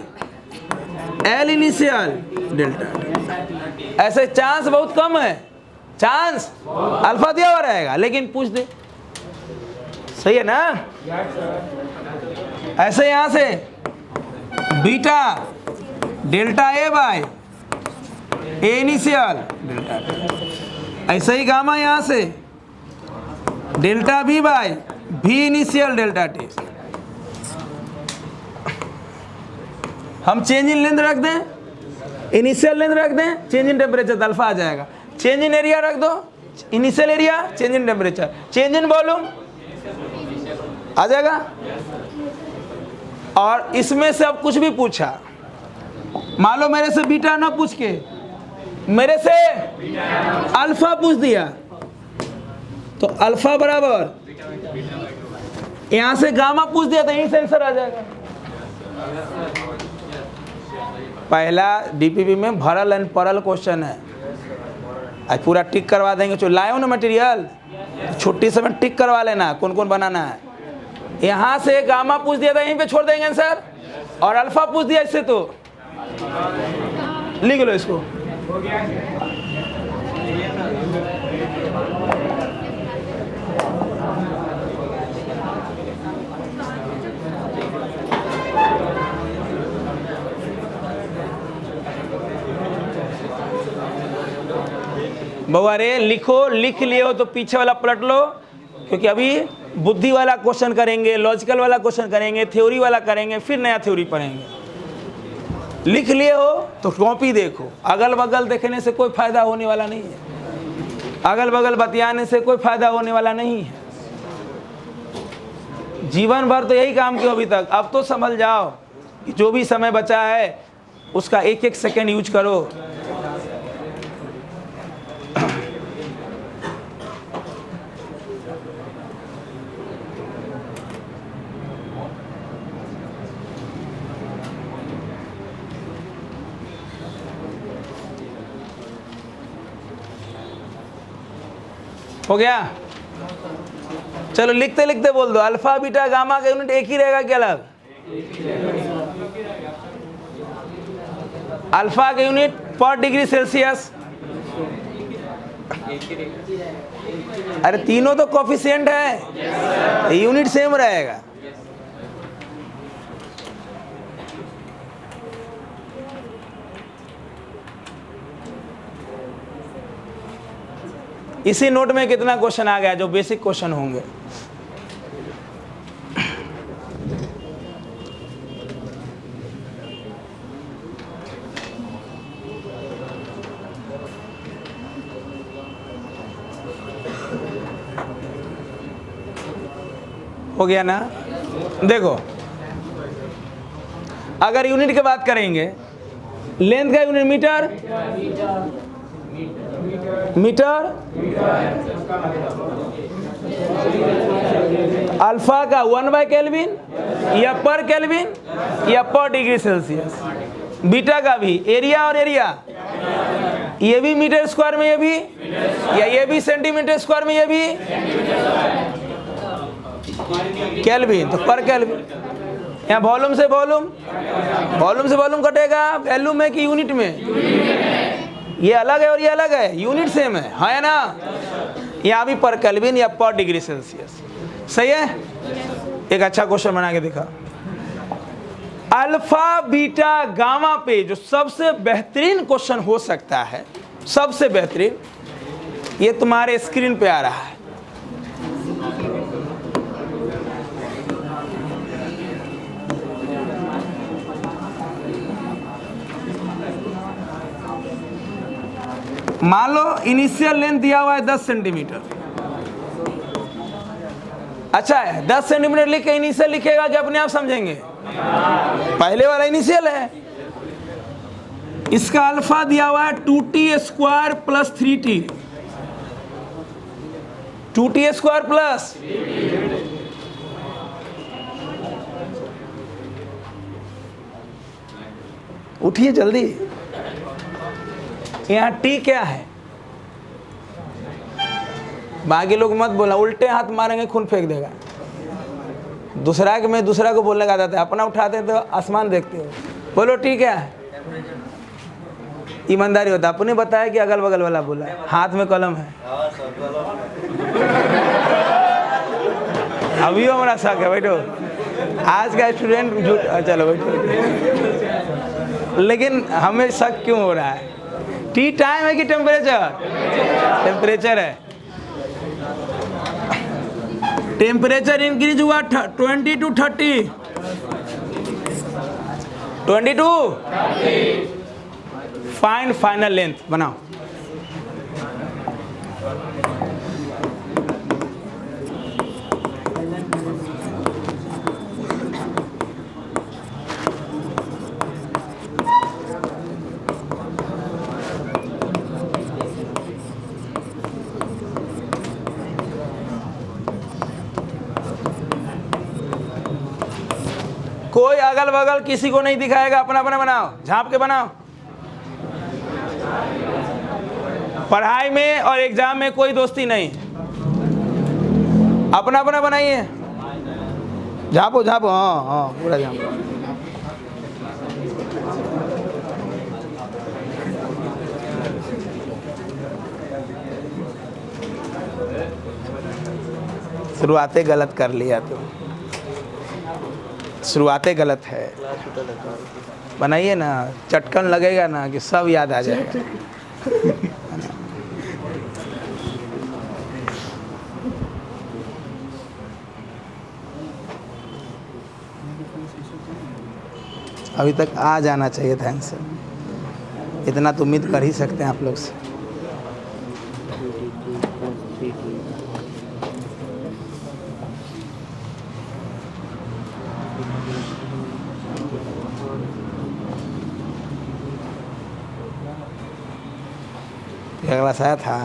L initial delta, ऐसे चांस बहुत कम है, चांस अल्फा दिया हुआ रहेगा लेकिन पूछ दे। सही है ना? ऐसे यहां से beta delta A by A initial delta, ऐसे ही गामा यहां से डेल्टा बी बाई भी इनिशियल डेल्टा टी। हम चेंज इन लेंथ रख दें, इनिशियल लेंथ रख दें, चेंज इन टेम्परेचर तो अल्फा आ जाएगा। चेंज इन एरिया रख दो, initial area, change in temperature, change in volume आ जाएगा। और इसमें से अब कुछ भी पूछा, मान लो मेरे से बीटा ना पूछ के मेरे से अल्फा पूछ दिया तो अल्फा बराबर यहां से गामा पूछ दिया तो यही से आंसर आ जाएगा। पहला डीपीपी में भरल एंड परल क्वेश्चन है, आज पूरा टिक करवा देंगे। जो लाए हो ना मटेरियल छुट्टी समय टिक करवा लेना कौन कौन बनाना है। यहाँ से गामा पूछ दिया था यहीं पे छोड़ देंगे आंसर, और अल्फा पूछ दिया इससे तो लिख लो इसको। बउआ रे लिखो, लिख लिए हो तो पीछे वाला पलट लो, क्योंकि अभी बुद्धि वाला क्वेश्चन करेंगे, लॉजिकल वाला क्वेश्चन करेंगे, थ्योरी वाला करेंगे, फिर नया थ्योरी पढ़ेंगे। लिख लिए हो तो कॉपी देखो, अगल बगल देखने से कोई फायदा होने वाला नहीं है, अगल बगल बतियाने से कोई फायदा होने वाला नहीं है। जीवन भर तो यही काम किया अभी तक, अब तो समझ जाओ कि जो भी समय बचा है उसका एक एक सेकेंड यूज करो। हो गया? चलो लिखते लिखते बोल दो, अल्फा बीटा गामा का यूनिट एक ही रहेगा क्या अलग? अल्फा का यूनिट पर डिग्री सेल्सियस। अरे तीनों तो कोफिशिएंट है, यूनिट सेम रहेगा। इसी नोट में कितना क्वेश्चन आ गया जो बेसिक क्वेश्चन होंगे। हो गया ना? देखो अगर यूनिट की बात करेंगे लेंथ का यूनिट मीटर, मीटर, अल्फा का 1/केल्विन या पर केल्विन या पर डिग्री सेल्सियस। बीटा का भी एरिया और एरिया, ये भी मीटर स्क्वायर में, ये भी, या ये भी सेंटीमीटर स्क्वायर में, ये भी केल्विन, तो पर केल्विन। यहाँ वॉल्यूम से वॉल्यूम, वॉल्यूम से वॉल्यूम कटेगा, वैल्यू में कि यूनिट में? ये अलग है और ये अलग है, यूनिट सेम है ना? यहाँ भी पर केल्विन या पर डिग्री सेल्सियस। सही है। एक अच्छा क्वेश्चन बना के दिखा। अल्फा बीटा गामा पे जो सबसे बेहतरीन क्वेश्चन हो सकता है, सबसे बेहतरीन, ये तुम्हारे स्क्रीन पे आ रहा है। मान लो इनिशियल लेंथ दिया हुआ है 10 सेंटीमीटर। अच्छा है, 10 सेंटीमीटर लिख के इनिशियल लिखेगा कि अपने आप समझेंगे? पहले वाला इनिशियल है। इसका अल्फा दिया हुआ है 2t² plus 3t, 2t² plus, उठिए जल्दी। यहाँ टी क्या है? बाकी लोग मत बोला, उल्टे हाथ मारेंगे खून फेंक देगा। दूसरा के में दूसरा को बोलने का आदत है, अपना उठाते हैं तो आसमान देखते हो। बोलो टी क्या है? ईमानदारी होता। अपने बताया कि अगल बगल वाला बोला है, हाथ में कलम है। अभी हमारा शक है, बैठो। आज का स्टूडेंट चलो बैठो। लेकिन हमें शक क्यों हो रहा है? टी टाइम है कि टेम्परेचर? टेम्परेचर है। टेम्परेचर इंक्रीज हुआ 20 to 30, 22। फाइंड फाइनल लेंथ बनाओ। कोई अगल बगल किसी को नहीं दिखाएगा, अपना अपना बनाओ, झांप के बनाओ। पढ़ाई में और एग्जाम में कोई दोस्ती नहीं, अपना अपना बनाइए। झांपो झांपो, हाँ हाँ पूरा झांपो। शुरुआतें गलत कर लिया तो, शुरुआतें गलत है। बनाइए ना, चटकन लगेगा ना कि सब याद आ जाएगा। अभी तक आ जाना चाहिए था आंसर, इतना तो उम्मीद कर ही सकते हैं आप लोग से। अगला आया था,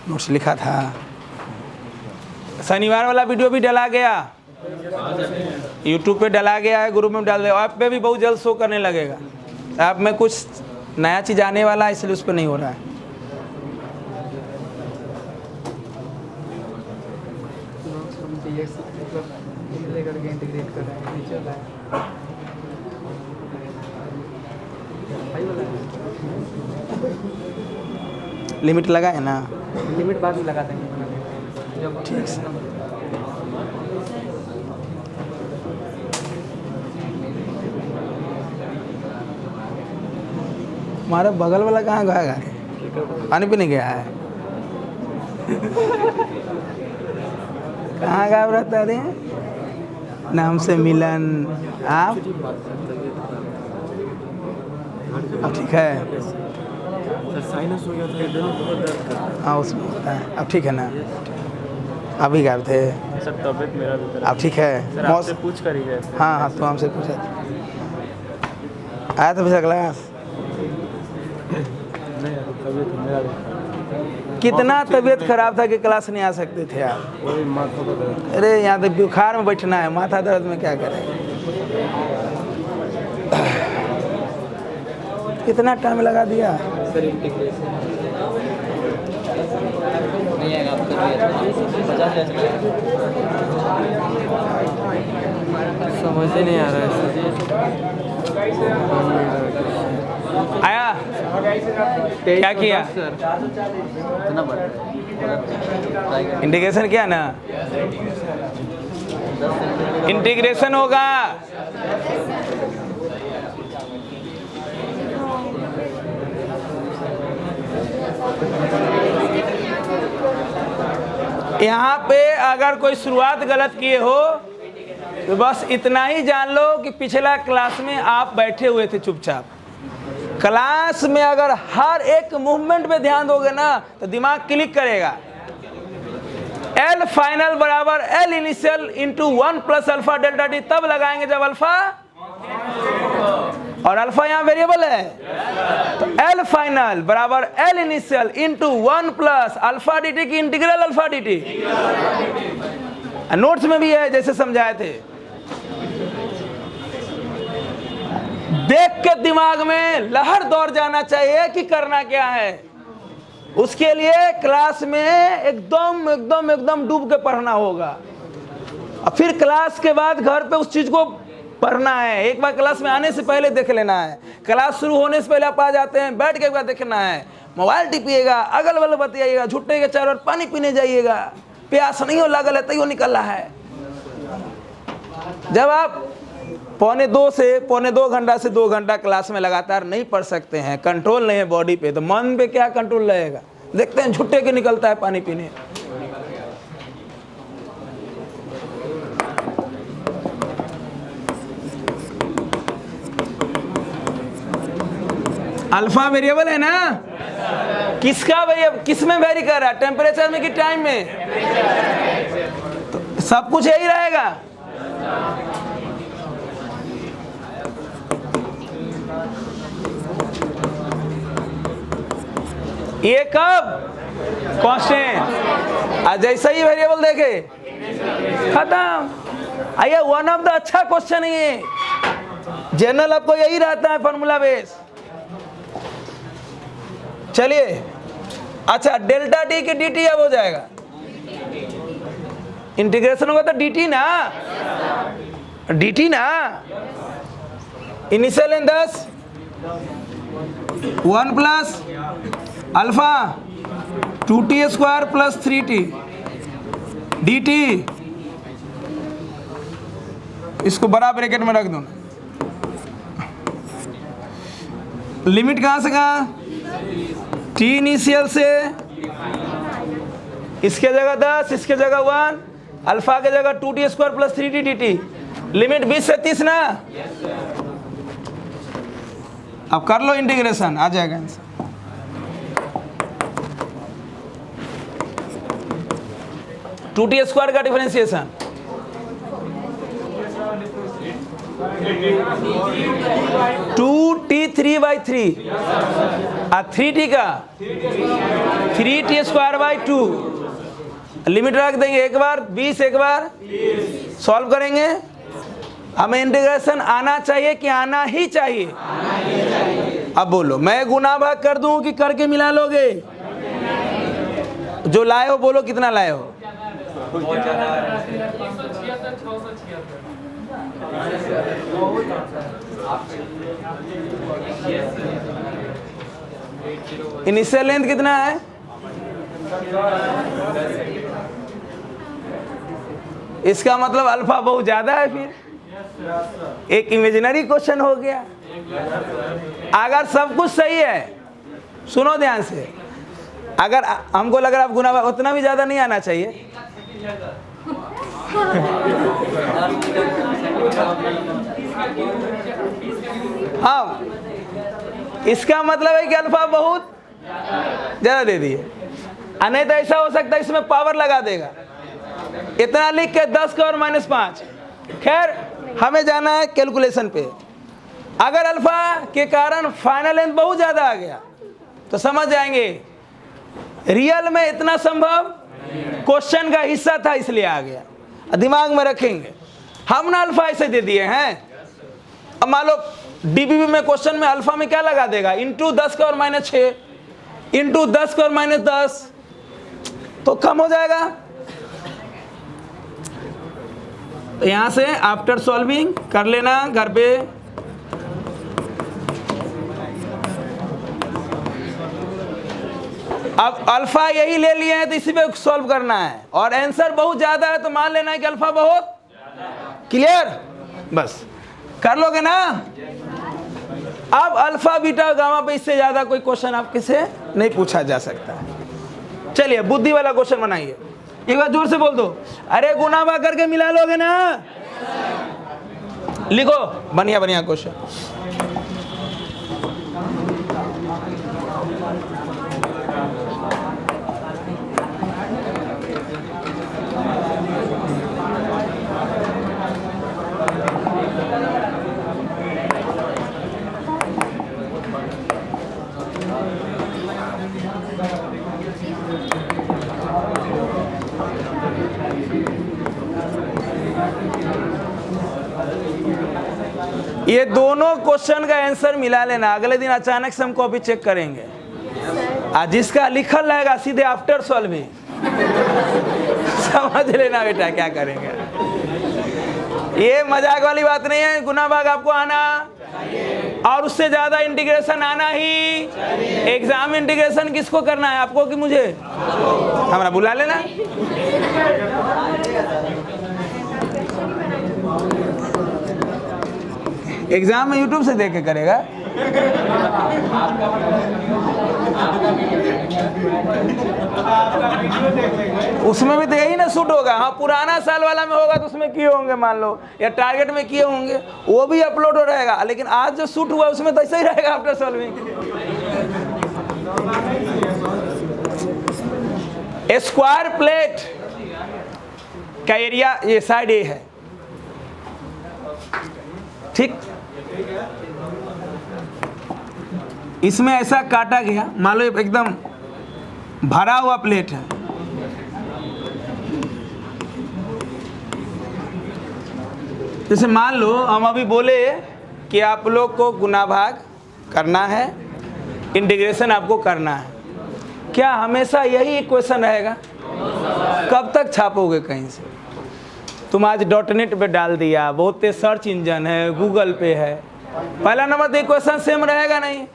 नोट्स लिखा था। शनिवार वाला वीडियो भी डला गया, यूट्यूब पे डला गया है, ग्रुप में डाल दे। ऐप पे भी बहुत जल्द शो करने लगेगा। ऐप में कुछ नया चीज़ आने वाला है, इसलिए उस पर नहीं हो रहा है। लिमिट लगा है ना? लिमिट बाद में लगा देंगे। ठीक है। हमारा बगल वाला कहाँ गया है? पानी पीने गया है। कहाँ गायब रहता है? नाम से मिलन। आप अब ठीक है? साइनस हो गया था, बहुत दर्द करता है। हाँ उसमें होता है। अब ठीक है ना? अभी गायब थे। सर तबीयत मेरा भी खराब अब ठीक है? सर आपसे पूछ कर ही गए थे। हाँ हाँ, तो हमसे पूछा आया था पिछला क्लास? नहीं तबीयत मेरा भी खराब। कितना तबीयत खराब था कि क्लास नहीं आ सकते थे आप? वही माथा का दर्द। अरे यहाँ तो बुखार में बैठना है, माथा दर्द में क्या करें? कितना टाइम लगा दिया? सर इंटीग्रेशन समझ ही नहीं आ रहा है आया? क्या किया? इंटीग्रेशन किया ना? इंटीग्रेशन होगा। यहाँ पे अगर कोई शुरुआत गलत किए हो तो बस इतना ही जान लो कि पिछला क्लास में आप बैठे हुए थे चुपचाप। क्लास में अगर हर एक मूवमेंट पे ध्यान दोगे ना तो दिमाग क्लिक करेगा। L फाइनल बराबर L initial into 1 plus alpha delta T तब लगाएंगे जब अल्फा, और अल्फा यहाँ वेरिएबल है, तो L फाइनल बराबर L initial into 1 plus alpha D T की integral alpha D T. Notes में भी है जैसे समझाए थे। देख के दिमाग में लहर दौड़ जाना चाहिए कि करना क्या है। उसके लिए क्लास में एकदम एकदम एकदम डूब के पढ़ना होगा, और फिर क्लास के बाद घर पे उस चीज को पढ़ना है। एक बार क्लास में आने से पहले देख लेना है, क्लास शुरू होने से पहले आप आ जाते हैं, बैठ के एक बार देखना है। मोबाइल टिपिएगा, अगल बगल बतियाइएगा, झुट्टे के चारों ओर पानी पीने जाइएगा, प्यास नहीं हो लागल है तैयो निकल रहा है। जब आप पौने दो घंटा से 2 घंटा क्लास में लगातार नहीं पढ़ सकते हैं, कंट्रोल नहीं है बॉडी पे, तो मन पे क्या कंट्रोल रहेगा? देखते हैं झुट्टे के निकलता है पानी पीने। अल्फा वेरिएबल है ना? किसका वेरिएबल किस में वेरी कर रहा है? टेम्परेचर में कि टाइम में? तो सब कुछ यही रहेगा। ये कब कांस्टेंट, और जैसे ही वेरिएबल देखे खत्म। आइए वन ऑफ द अच्छा क्वेश्चन है ये, जनरल आपको यही रहता है फॉर्मूला बेस। चलिए अच्छा, डेल्टा टी की डी टी अब हो जाएगा, इंटीग्रेशन होगा तो डी टी ना, डी टी ना। इनिशियल इन 10 1 plus alpha 2t square plus 3t D T, इसको बड़ा ब्रैकेट में रख दो। लिमिट कहाँ से कहाँ? t इनिशियल से इसके जगह 10, इसके जगह 1, अल्फा के जगह 2t square plus 3t D T. Limit 20 से 30 ना। अब कर लो इंटीग्रेशन, आ जाएगा आंसर। टू टी स्क्वायर का डिफरेंशिएशन 2t 3/3 और 3t का 3t स्क्वायर बाई 2। लिमिट रख देंगे, एक बार 20, एक बार सॉल्व करेंगे। हमें इंटीग्रेशन आना चाहिए कि आना ही चाहिए? अब बोलो, मैं गुना भाग कर दूं कि करके मिला लोगे? जो लाए हो बोलो, कितना लाए हो? इनिशियल लेंथ कितना है? इसका मतलब अल्फा बहुत ज्यादा है। फिर एक इमेजिनरी क्वेश्चन हो गया। अगर सब कुछ सही है, सुनो ध्यान से, अगर हमको लग रहा है गुना उतना भी ज्यादा नहीं आना चाहिए। हाँ, इसका मतलब है कि अल्फा बहुत ज्यादा दे दिए। नहीं तो ऐसा हो सकता है इसमें पावर लगा देगा, इतना लिख के 10 का और -5। खैर हमें जाना है कैलकुलेशन पे। अगर अल्फा के कारण फाइनल लेंथ बहुत ज़्यादा आ गया तो समझ जाएंगे रियल में इतना संभव क्वेश्चन का हिस्सा था इसलिए आ गया। दिमाग में रखेंगे हम ना अल्फा ऐसे दे दिए हैं। अब मान लो डीबीबी में क्वेश्चन में अल्फा में क्या लगा देगा, इंटू 10 का और -6 इंटू 10 का और -10 तो कम हो जाएगा। तो यहां से आफ्टर सॉल्विंग कर लेना घर पे। अब अल्फा यही ले लिए हैं तो इसी पे सॉल्व करना है और आंसर बहुत ज्यादा है तो मान लेना है कि अल्फा बहुत क्लियर, बस कर लोगे ना। अब अल्फा बीटा गामा पे इससे ज्यादा कोई क्वेश्चन आपके से नहीं पूछा जा सकता है। चलिए बुद्धि वाला क्वेश्चन बनाइए। एक बार जोर से बोल दो, अरे गुना भाग करके मिला लोगे ना। लिखो बढ़िया बढ़िया क्वेश्चन। ये दोनों क्वेश्चन का आंसर मिला लेना। अगले दिन अचानक से हम कॉपी चेक करेंगे और जिसका लिखल रहेगा सीधे आफ्टर सॉल्विंग समझ लेना बेटा क्या करेंगे। ये मजाक वाली बात नहीं है। गुना भाग आपको आना और उससे ज्यादा इंटीग्रेशन आना ही। एग्जाम इंटीग्रेशन किसको करना है, आपको कि मुझे? हमारा बुला लेना। एग्जाम में यूट्यूब से देख के करेगा। उसमें भी तो यही ना शूट होगा। हाँ पुराना साल वाला में होगा तो उसमें किए होंगे मान लो, या टारगेट में किए होंगे, वो भी अपलोड हो रहेगा। लेकिन आज जो शूट हुआ उसमें तो ऐसा ही रहेगा आफ्टर सॉल्विंग। स्क्वायर प्लेट का एरिया ये साइड ए है, ठीक। इसमें ऐसा काटा गया, मान लो एकदम भरा हुआ प्लेट है। जैसे मान लो हम अभी बोले कि आप लोग को गुना भाग करना है, इंटीग्रेशन आपको करना है। क्या हमेशा यही इक्वेशन रहेगा? कब तक छापोगे कहीं से? तुम आज .net पे डाल दिया, बहुत तेज सर्च इंजन है, गूगल पे है, पहला नंबर तो इक्वेशन सेम रहेगा नहीं।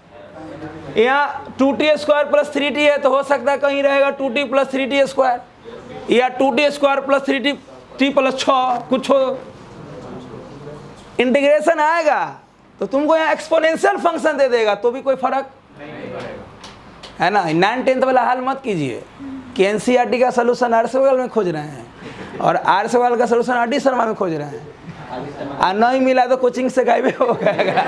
यहाँ 2t स्क्वायर प्लस 3t है तो हो सकता है कहीं रहेगा 2t प्लस 3t स्क्वायर, या 2t square plus 3t plus 6 कुछ हो। इंटीग्रेशन आएगा तो तुमको यहाँ एक्सपोनेंशियल फंक्शन दे देगा तो भी कोई फर्क है ना। 9-10 वाला हाल मत कीजिए कि एनसीईआरटी का सोल्यूशन आरएसएवल में खोज रहे हैं और आरएसएवल का सोल्यूशन आरडी शर्मा में खोज रहे हैं, और नहीं मिला तो कोचिंग से गायब हो गएगा।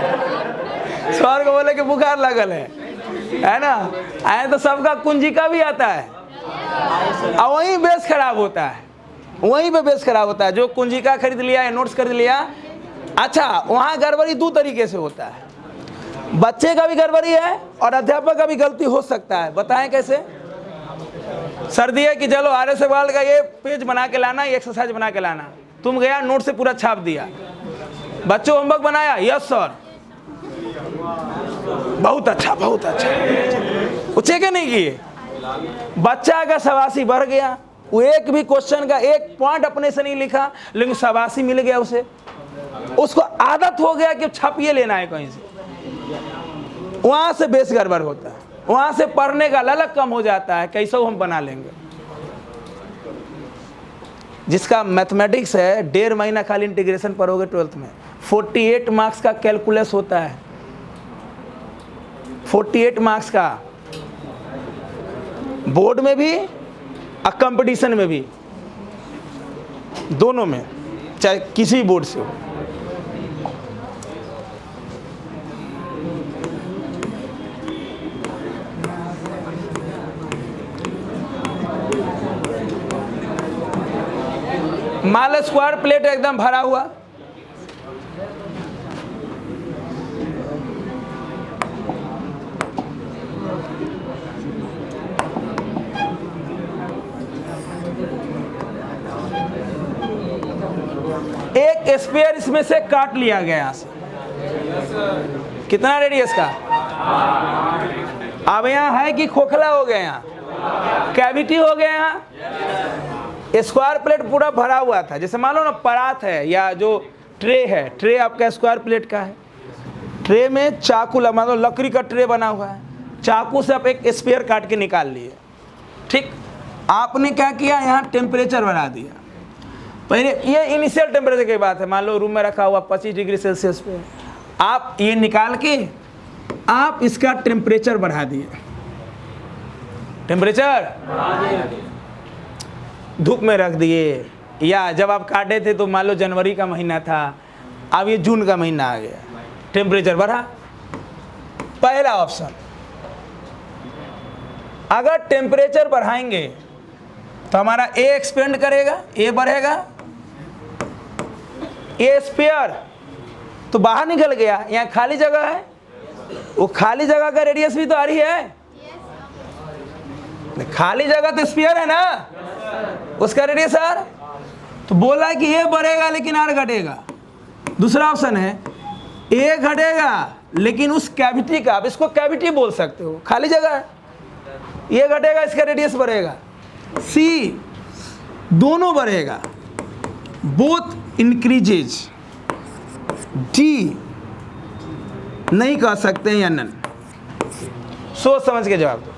सर को बोले कि बुखार लगल है ना। आए तो सबका कुंजिका भी आता है और वहीं बेस खराब होता है, वहीं पे बेस खराब होता है। जो कुंजिका खरीद लिया या नोट्स खरीद लिया, अच्छा वहाँ गड़बड़ी दो तरीके से होता है। बच्चे का भी गड़बड़ी है और अध्यापक का भी गलती हो सकता है। बताएं कैसे? सर दिए कि चलो आरएसएवल का ये पेज बना के लाना, ये एक्सरसाइज बना के लाना। तुम गया नोट से पूरा छाप दिया, बच्चों होमवर्क बनाया, यस सर, बहुत अच्छा बहुत अच्छा, वो चेक नहीं किए। बच्चा का शाबाशी बढ़ गया, वो एक भी क्वेश्चन का एक पॉइंट अपने से नहीं लिखा, लेकिन शाबाशी मिल गया उसे। उसको आदत हो गया कि छापिए लेना है कहीं से, वहां से बेस गड़बड़ होता है, वहां से पढ़ने का ललक कम हो जाता है। कैसे हम बना लेंगे? जिसका मैथमेटिक्स है 1.5 महीना खाली इंटीग्रेशन पढ़ोगे 12th में, 48 मार्क्स का कैलकुलस होता है, 48 मार्क्स का, बोर्ड में भी और कंपटीशन में भी, दोनों में, चाहे किसी बोर्ड से हो। मान लो स्क्वायर प्लेट एकदम भरा हुआ, एक स्पेयर इसमें से काट लिया गया यहाँ से, कितना रेडियस का? अब यहाँ है कि खोखला हो गया, यहाँ कैविटी हो गया, यहाँ स्क्वायर प्लेट पूरा भरा हुआ था। जैसे मान लो ना परात है या जो ट्रे है, ट्रे आपका स्क्वायर प्लेट का है, ट्रे में चाकू मान लो लकड़ी का ट्रे बना हुआ है, चाकू से आप एक स्पेयर काट के निकाल लिए, ठीक। आपने क्या किया, यहाँ टेम्परेचर बढ़ा दिया। पहले ये इनिशियल टेम्परेचर की बात है, मान लो रूम में रखा हुआ 25 डिग्री सेल्सियस पे, आप ये निकाल के आप इसका टेम्परेचर बढ़ा दिए, टेम्परेचर धूप में रख दिए, या जब आप काटे थे तो मान लो जनवरी का महीना था, अब ये जून का महीना आ गया, टेम्परेचर बढ़ा। पहला ऑप्शन, अगर टेम्परेचर बढ़ाएंगे तो हमारा ए एक्सपेंड करेगा, ए बढ़ेगा, ए स्पेयर तो बाहर निकल गया, यहाँ खाली जगह है, वो खाली जगह का रेडियस भी तो आ रही है, खाली जगह तो स्पेयर है ना, उसका रेडियस आर, तो बोला कि ये बढ़ेगा लेकिन आर घटेगा। दूसरा ऑप्शन है ए घटेगा लेकिन उस कैविटी का, आप इसको कैविटी बोल सकते हो, खाली जगह है, ये घटेगा इसका रेडियस बढ़ेगा। सी, दोनों बढ़ेगा, बोथ इंक्रीजेज। डी नहीं कह सकते हैं या नन, सोच समझ के जवाब दो।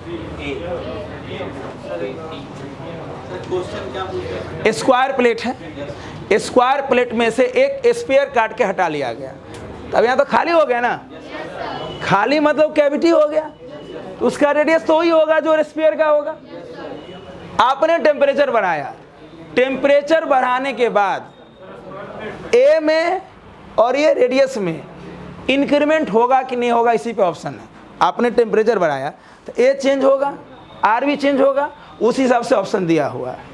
स्क्वायर प्लेट है, स्क्वायर प्लेट में से एक स्पेयर काट के हटा लिया गया, तब यहाँ तो खाली हो गया ना, खाली मतलब कैविटी हो गया, तो उसका रेडियस तो वही होगा जो स्पेयर का होगा। आपने टेम्परेचर बढ़ाया, टेम्परेचर बढ़ाने के बाद ए में और ये रेडियस में इंक्रीमेंट होगा कि नहीं होगा, इसी पे ऑप्शन है। आपने टेम्परेचर बढ़ाया तो ए चेंज होगा, आर भी चेंज होगा, उस हिसाब से ऑप्शन दिया हुआ है।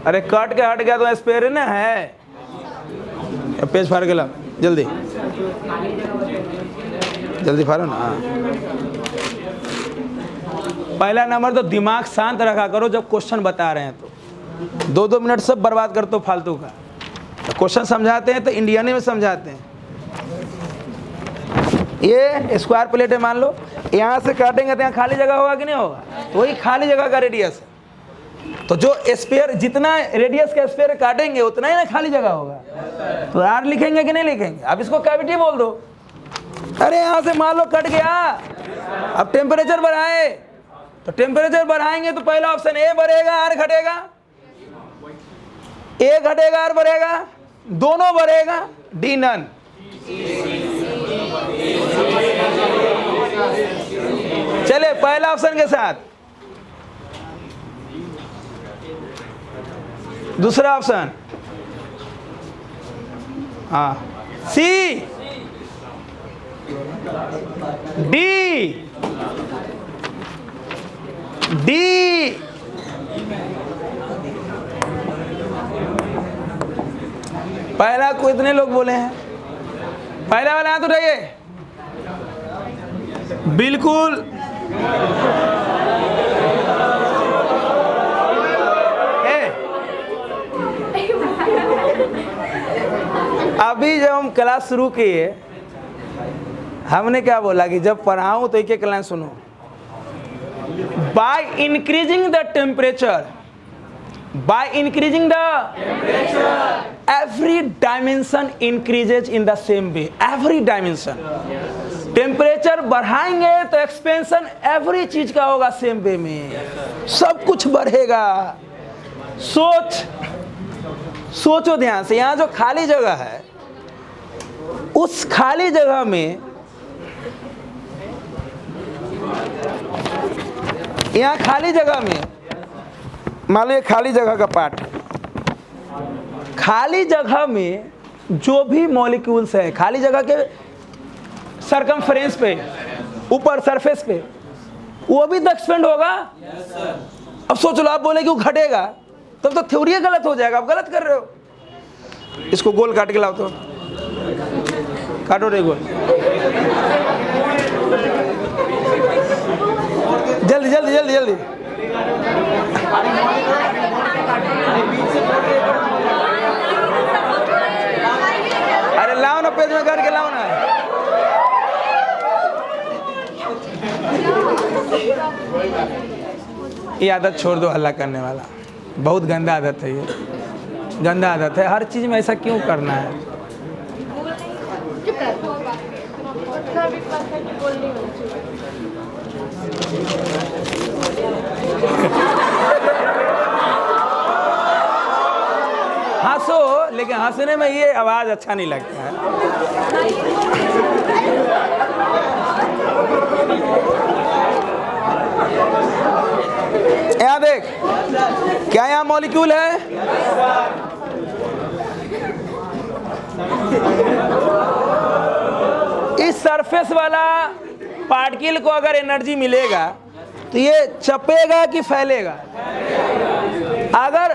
अरे कट के हट गया तो स्पेयर ना है, पेज फाड़ के ला, जल्दी जल्दी फाड़ो ना। पहला नंबर तो दिमाग शांत रखा करो, जब क्वेश्चन बता रहे हैं तो 2-2 मिनट सब बर्बाद करते हो फालतू का। तो क्वेश्चन समझाते हैं तो इंडियन में समझाते हैं। ये स्क्वायर प्लेट है, मान लो यहाँ से काटेंगे तो यहाँ खाली जगह होगा कि नहीं होगा, तो वही खाली जगह का रेडियस है, तो जो स्पेयर जितना रेडियस का स्पेयर काटेंगे उतना ही ना खाली जगह होगा, तो आर लिखेंगे कि नहीं लिखेंगे। अब इसको कैविटी बोल दो। अरे यहाँ से मान लो कट गया, अब टेम्परेचर बढ़ाए, तो टेम्परेचर बढ़ाएंगे तो पहला ऑप्शन ए बढ़ेगा आर घटेगा, ए घटेगा आर बढ़ेगा, दोनों बढ़ेगा, डी नन। चले पहला ऑप्शन के साथ, दूसरा ऑप्शन हाँ, सी, डी, डी, पहला को इतने लोग बोले हैं, पहला वाला हाथ उठाइए, बिल्कुल अभी जब हम क्लास शुरू किए हमने क्या बोला कि जब पढ़ाऊं तो एक एक लाइन सुनो। By increasing the temperature, by increasing the every dimension increases in the same way, every dimension. Temperature बढ़ाएंगे तो एक्सपेंशन एवरी चीज का होगा सेम वे में, सब कुछ बढ़ेगा। सोचो ध्यान से, यहाँ जो खाली जगह है उस खाली जगह में यहाँ खाली जगह में मान लो ये खाली जगह का पार्ट है, खाली जगह में जो भी मॉलिक्यूल्स है खाली जगह के सरकमफ्रेंस पे, ऊपर सरफेस पे, वो भी तो एक्सपेंड होगा। अब सोच लो, आप बोले कि वो घटेगा, तब तो थ्योरी गलत हो जाएगा, आप गलत कर रहे हो। इसको गोल काट के लाओ, तो काटो रे गोल, जल्दी जल्दी जल्दी जल्दी। अरे लाओ ना, पेज में करके लाओ ना। ये आदत छोड़ दो हल्ला करने वाला, बहुत गंदा आदत है, ये गंदा आदत है। हर चीज़ में ऐसा क्यों करना है? हंसो, लेकिन हंसने में ये आवाज़ अच्छा नहीं लगता है। यहाँ देख, क्या यहाँ मॉलिक्यूल है? इस सरफेस वाला पार्टिकल को अगर एनर्जी मिलेगा तो ये चपेगा कि फैलेगा? अगर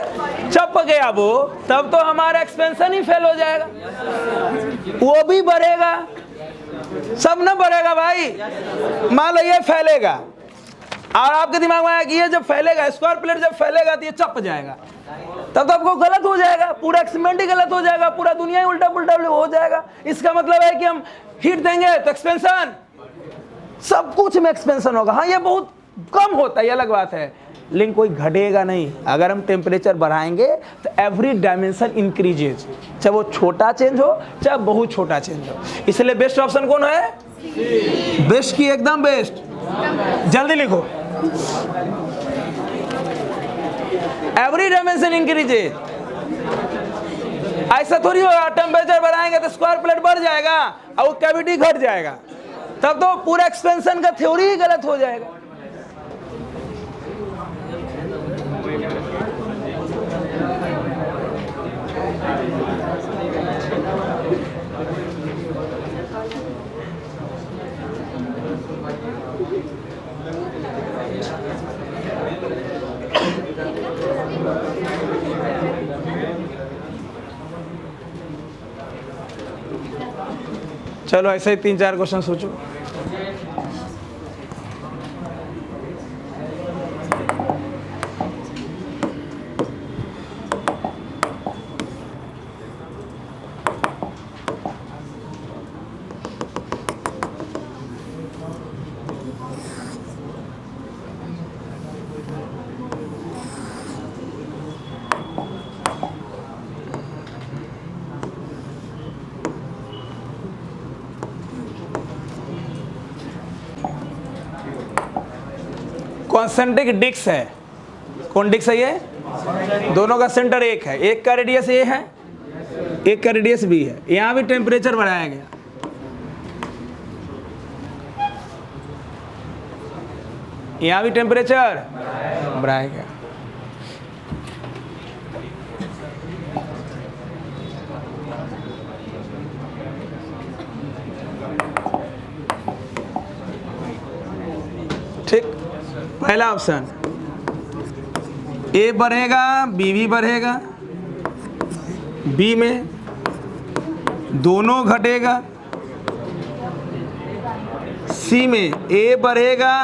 चप गया वो, तब तो हमारा एक्सपेंशन ही फेल हो जाएगा, वो भी बढ़ेगा, सब न बढ़ेगा भाई। मान लो ये फैलेगा और आपके दिमाग में आया कि ये जब फैलेगा, स्क्वायर प्लेट जब फैलेगा तो ये चप जाएगा, तब तो आपको गलत हो जाएगा, पूरा एक्सपेरिमेंट ही गलत हो जाएगा, पूरा दुनिया ही उल्टा पुल्टा हो जाएगा। इसका मतलब है कि हम हीट देंगे तो एक्सपेंशन, सब कुछ में एक्सपेंशन होगा। हाँ, ये बहुत कम होता है, ये अलग बात है, लेकिन कोई घटेगा नहीं। अगर हम टेम्परेचर बढ़ाएंगे तो एवरी डायमेंशन इंक्रीजेज, चाहे वो छोटा चेंज हो चाहे बहुत छोटा चेंज हो। इसलिए बेस्ट ऑप्शन कौन है? बेस्ट की एकदम बेस्ट। जल्दी लिखो, एवरी डायमेंशन इंक्रीजेज। ऐसा थोड़ी होगा टेम्परेचर बढ़ाएंगे तो स्क्वायर प्लेट बढ़ जाएगा और वो कैविटी घट जाएगा, तब तो पूरा एक्सपेंशन का थ्योरी ही गलत हो जाएगा। चलो ऐसे ही 3-4 क्वेश्चन सोचो। कॉन्सेंट्रिक डिस्क है, कौन डिस्क है ये? दोनों का सेंटर एक है, एक का रेडियस ए है, एक का रेडियस बी है। यहाँ भी टेम्परेचर बढ़ाया गया, यहाँ भी टेम्परेचर बढ़ाया गया। ठीक, पहला ऑप्शन ए बढ़ेगा, बी भी बढ़ेगा, बी में दोनों घटेगा, सी में ए बढ़ेगा,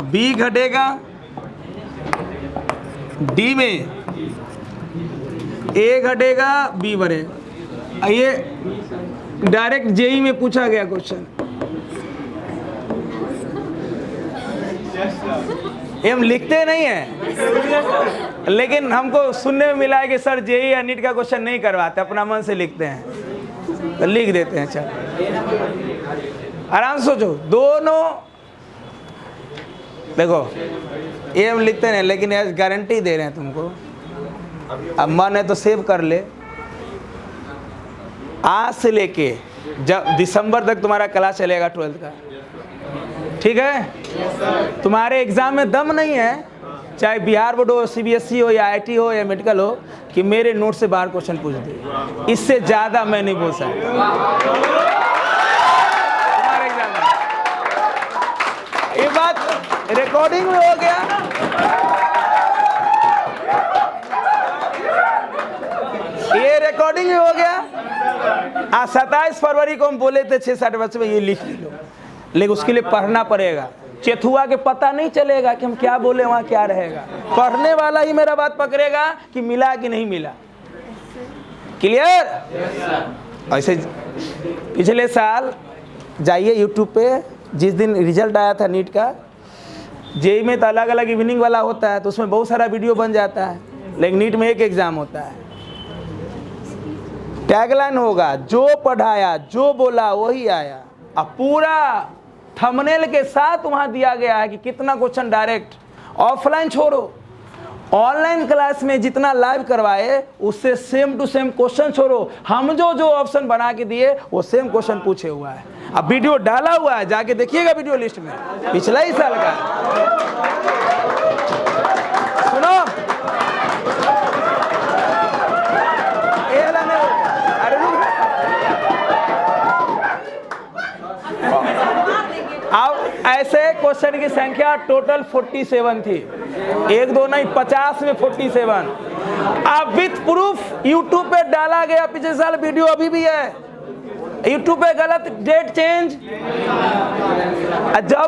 बी घटेगा, डी में ए घटेगा, बी बढ़ेगा। ये डायरेक्ट जेई में पूछा गया क्वेश्चन। ये हम लिखते नहीं हैं, लेकिन हमको सुनने में मिला है कि सर जेई या नीट का क्वेश्चन नहीं करवाते, अपना मन से लिखते हैं, तो लिख देते हैं। चल आराम से सोचो, दोनों देखो, ये हम लिखते नहीं, लेकिन ये गारंटी दे रहे हैं तुमको। अब मन है तो सेव कर ले। आज से लेके जब दिसंबर तक तुम्हारा क्लास चलेगा 12th का, ठीक है? तुम्हारे एग्जाम में दम नहीं है, चाहे बिहार बोर्ड हो, CBSE हो या IIT हो या मेडिकल हो, कि मेरे नोट से बाहर क्वेश्चन पूछ दे। इससे ज़्यादा मैं नहीं बोल सकता तुम्हारे एग्जाम में। ये बात रिकॉर्डिंग में हो गया। ये रिकॉर्डिंग में हो गया। 27 फरवरी को हम बोले थे 6-7 बच्चे में ये लिख लो, लेकिन उसके लिए पढ़ना पड़ेगा। चेथुआ के पता नहीं चलेगा कि हम क्या बोले, वहाँ क्या रहेगा। पढ़ने वाला ही मेरा बात पकड़ेगा कि मिला कि नहीं मिला। क्लियर? ऐसे पिछले साल जाइए यूट्यूब पे, जिस दिन रिजल्ट आया था नीट का, जेई में तो अलग अलग इवनिंग वाला होता है, तो उसमें बहुत सारा वीडियो बन जाता है, लेकिन नीट में एक एग्ज़ाम होता है। टैगलाइन होगा, जो पढ़ाया जो बोला वही आया। अब पूरा थंबनेल के साथ वहां दिया गया है कि कितना क्वेश्चन डायरेक्ट। ऑफलाइन छोड़ो, ऑनलाइन क्लास में जितना लाइव करवाए उससे सेम टू सेम क्वेश्चन छोड़ो, हम जो ऑप्शन बना के दिए वो सेम क्वेश्चन पूछे हुआ है। अब वीडियो डाला हुआ है, जाके देखिएगा वीडियो लिस्ट में, पिछला ही साल का। सुनो, अब ऐसे क्वेश्चन की संख्या टोटल 47 थी, 1 2 नहीं 50 में 47। अब विथ प्रूफ यूट्यूब पे डाला गया, पिछले साल वीडियो अभी भी है यूट्यूब पे, गलत डेट चेंज,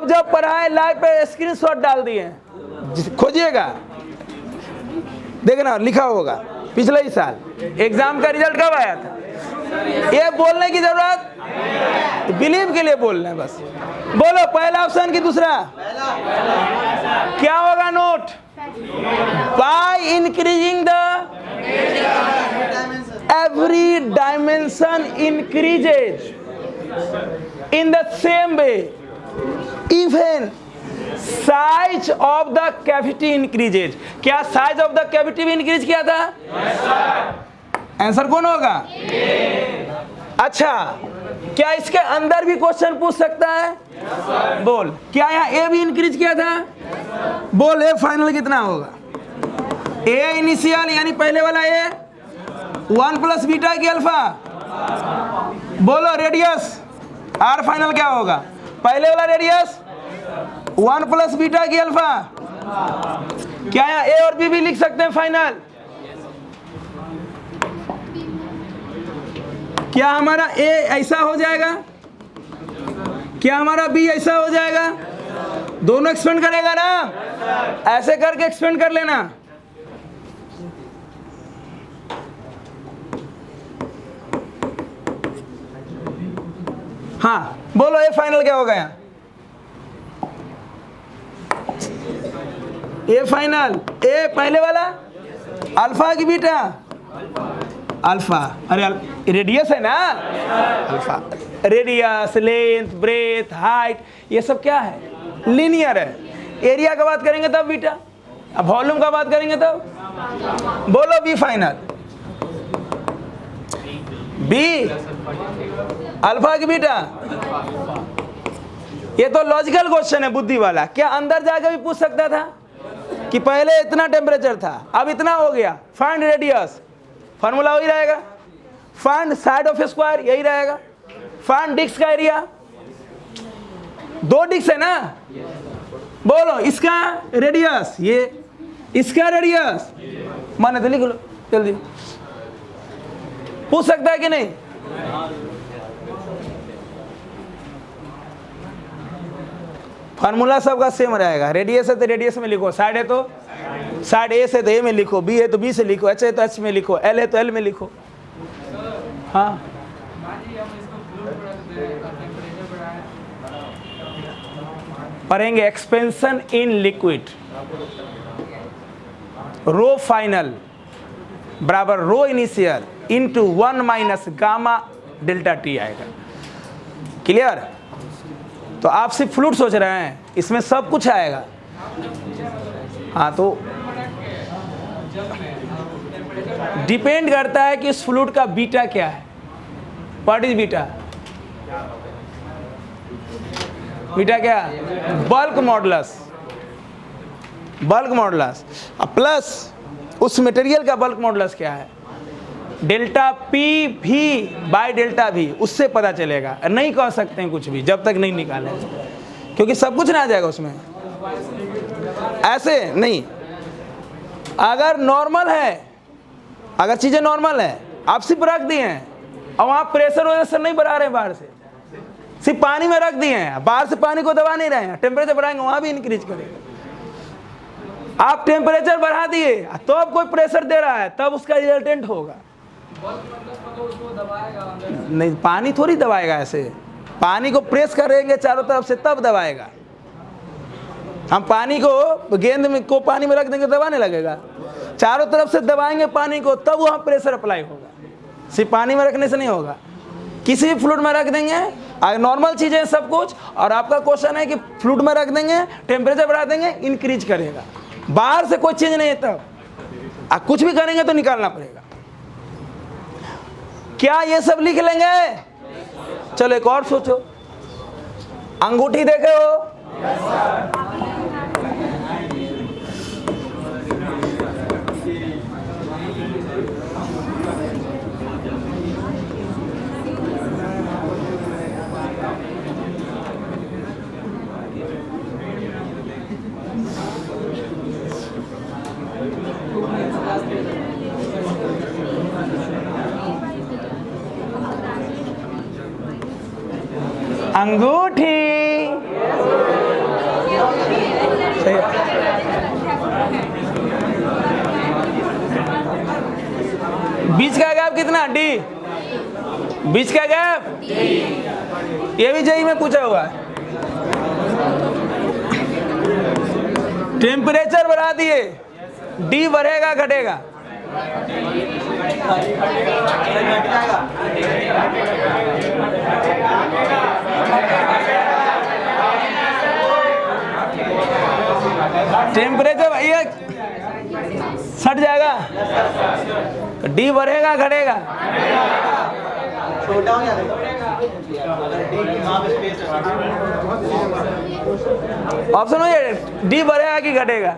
जब पढ़ाए लाइव पे स्क्रीनशॉट डाल दिए, खोजिएगा देखना लिखा होगा पिछले ही साल एग्जाम का रिजल्ट कब आया था। ये बोलने की जरूरत, बिलीव के लिए बोलना है बस। बोलो पहला ऑप्शन की दूसरा क्या होगा note? By increasing the every dimension increases in the same way even size of the cavity increases। क्या size of the cavity भी increase किया था? आंसर कौन होगा? अच्छा, क्या इसके अंदर भी क्वेश्चन पूछ सकता है? बोल, क्या यहाँ ए भी इंक्रीज किया था? बोल ए फाइनल कितना होगा? ए इनिशियल यानी पहले वाला ए 1 प्लस बीटा की अल्फा। बोलो रेडियस आर फाइनल क्या होगा? पहले वाला रेडियस 1 प्लस बीटा की अल्फा। क्या यहाँ ए और बी भी लिख सकते हैं फाइनल? क्या हमारा ए ऐसा हो जाएगा? क्या हमारा बी ऐसा हो जाएगा? दोनों एक्सपेंड करेगा ना? ऐसे करके एक्सपेंड कर लेना। हाँ बोलो ए फाइनल क्या होगा यहाँ? ए फाइनल ए पहले वाला अल्फा की बीटा? अल्फा, अरे रेडियस है ना, alpha. Radius, length, breadth, height, ये सब क्या है? लीनियर है। एरिया का बात करेंगे तब बीटा, अब वॉल्यूम का बात करेंगे तब। बोलो बी फाइनल। बी अल्फा की बीटा। ये तो लॉजिकल क्वेश्चन है, बुद्धि वाला। क्या अंदर जाकर भी पूछ सकता था कि पहले इतना टेम्परेचर था अब इतना हो गया, फाइंड रेडियस, फार्मूला वही रहेगा। फाइंड साइड ऑफ स्क्वायर यही रहेगा। फाइंड डिस्क का एरिया, 2 डिस्क है ना। बोलो इसका रेडियस, ये इसका रेडियस, माने तो लिख लो जल्दी। पूछ सकता है कि नहीं? फार्मूला सबका सेम रहेगा। रेडियस है तो रेडियस में लिखो, साइड है तो साइड, ए से तो ए में लिखो, बी है तो बी से लिखो, एच है तो एच में लिखो, एल है तो एल में लिखो। हाँ पढ़ेंगे expansion in liquid. Rho final बराबर rho initial into 1 minus gamma delta T आएगा। क्लियर? तो आप सिर्फ फ्लूइड सोच रहे हैं, इसमें सब कुछ आएगा। हाँ तो डिपेंड करता है कि इस फ्लूइड का बीटा क्या है। What is beta? बीटा क्या? Bulk modulus, bulk modulus. Plus उस मटेरियल का बल्क मॉडुलस क्या है? डेल्टा पी भी बाय डेल्टा भी, उससे पता चलेगा। नहीं कह सकते हैं कुछ भी जब तक नहीं निकालें, क्योंकि सब कुछ ना आ जाएगा उसमें। ऐसे नहीं, अगर नॉर्मल है, अगर चीज़ें नॉर्मल है, आप सिर्फ रख दिए हैं और वहाँ प्रेशर वजह से नहीं बढ़ा रहे हैं, बाहर से सिर्फ पानी में रख दिए हैं, बाहर से पानी को दबा नहीं रहे हैं, टेम्परेचर बढ़ाएंगे वहाँ भी इंक्रीज करेगा। आप टेम्परेचर बढ़ा दिए तो अब कोई प्रेशर दे रहा है, तब उसका रिजल्टेंट होगा। नहीं, पानी थोड़ी दबाएगा ऐसे, पानी को प्रेस करेंगे चारों तरफ से तब दबाएगा। हम पानी को, गेंद में को पानी में रख देंगे दबाने लगेगा, चारों तरफ से दबाएंगे पानी को तब वहाँ प्रेशर अप्लाई होगा, सिर्फ पानी में रखने से नहीं होगा। किसी भी फ्लूइड में रख देंगे, अगर नॉर्मल चीज़ें सब कुछ, और आपका क्वेश्चन है कि फ्लूइड में रख देंगे टेम्परेचर बढ़ा देंगे इंक्रीज करेगा, बाहर से कोई चीज़ नहीं है, तब आप कुछ भी करेंगे तो निकालना पड़ेगा। क्या ये सब लिख लेंगे? चलो एक और सोचो, अंगूठी देखे हो? अंगूठी सही है। बीच का गैप कितना? डी। बीच का गैप ये भी जेई में पूछा हुआ है। टेम्परेचर बढ़ा दिए, डी बढ़ेगा घटेगा? टेम्परेचर भैया सट जाएगा, डी बढ़ेगा घटेगा? छोटा हो जाएगा। ऑप्शन हो जाएगा, डी बढ़ेगा कि घटेगा?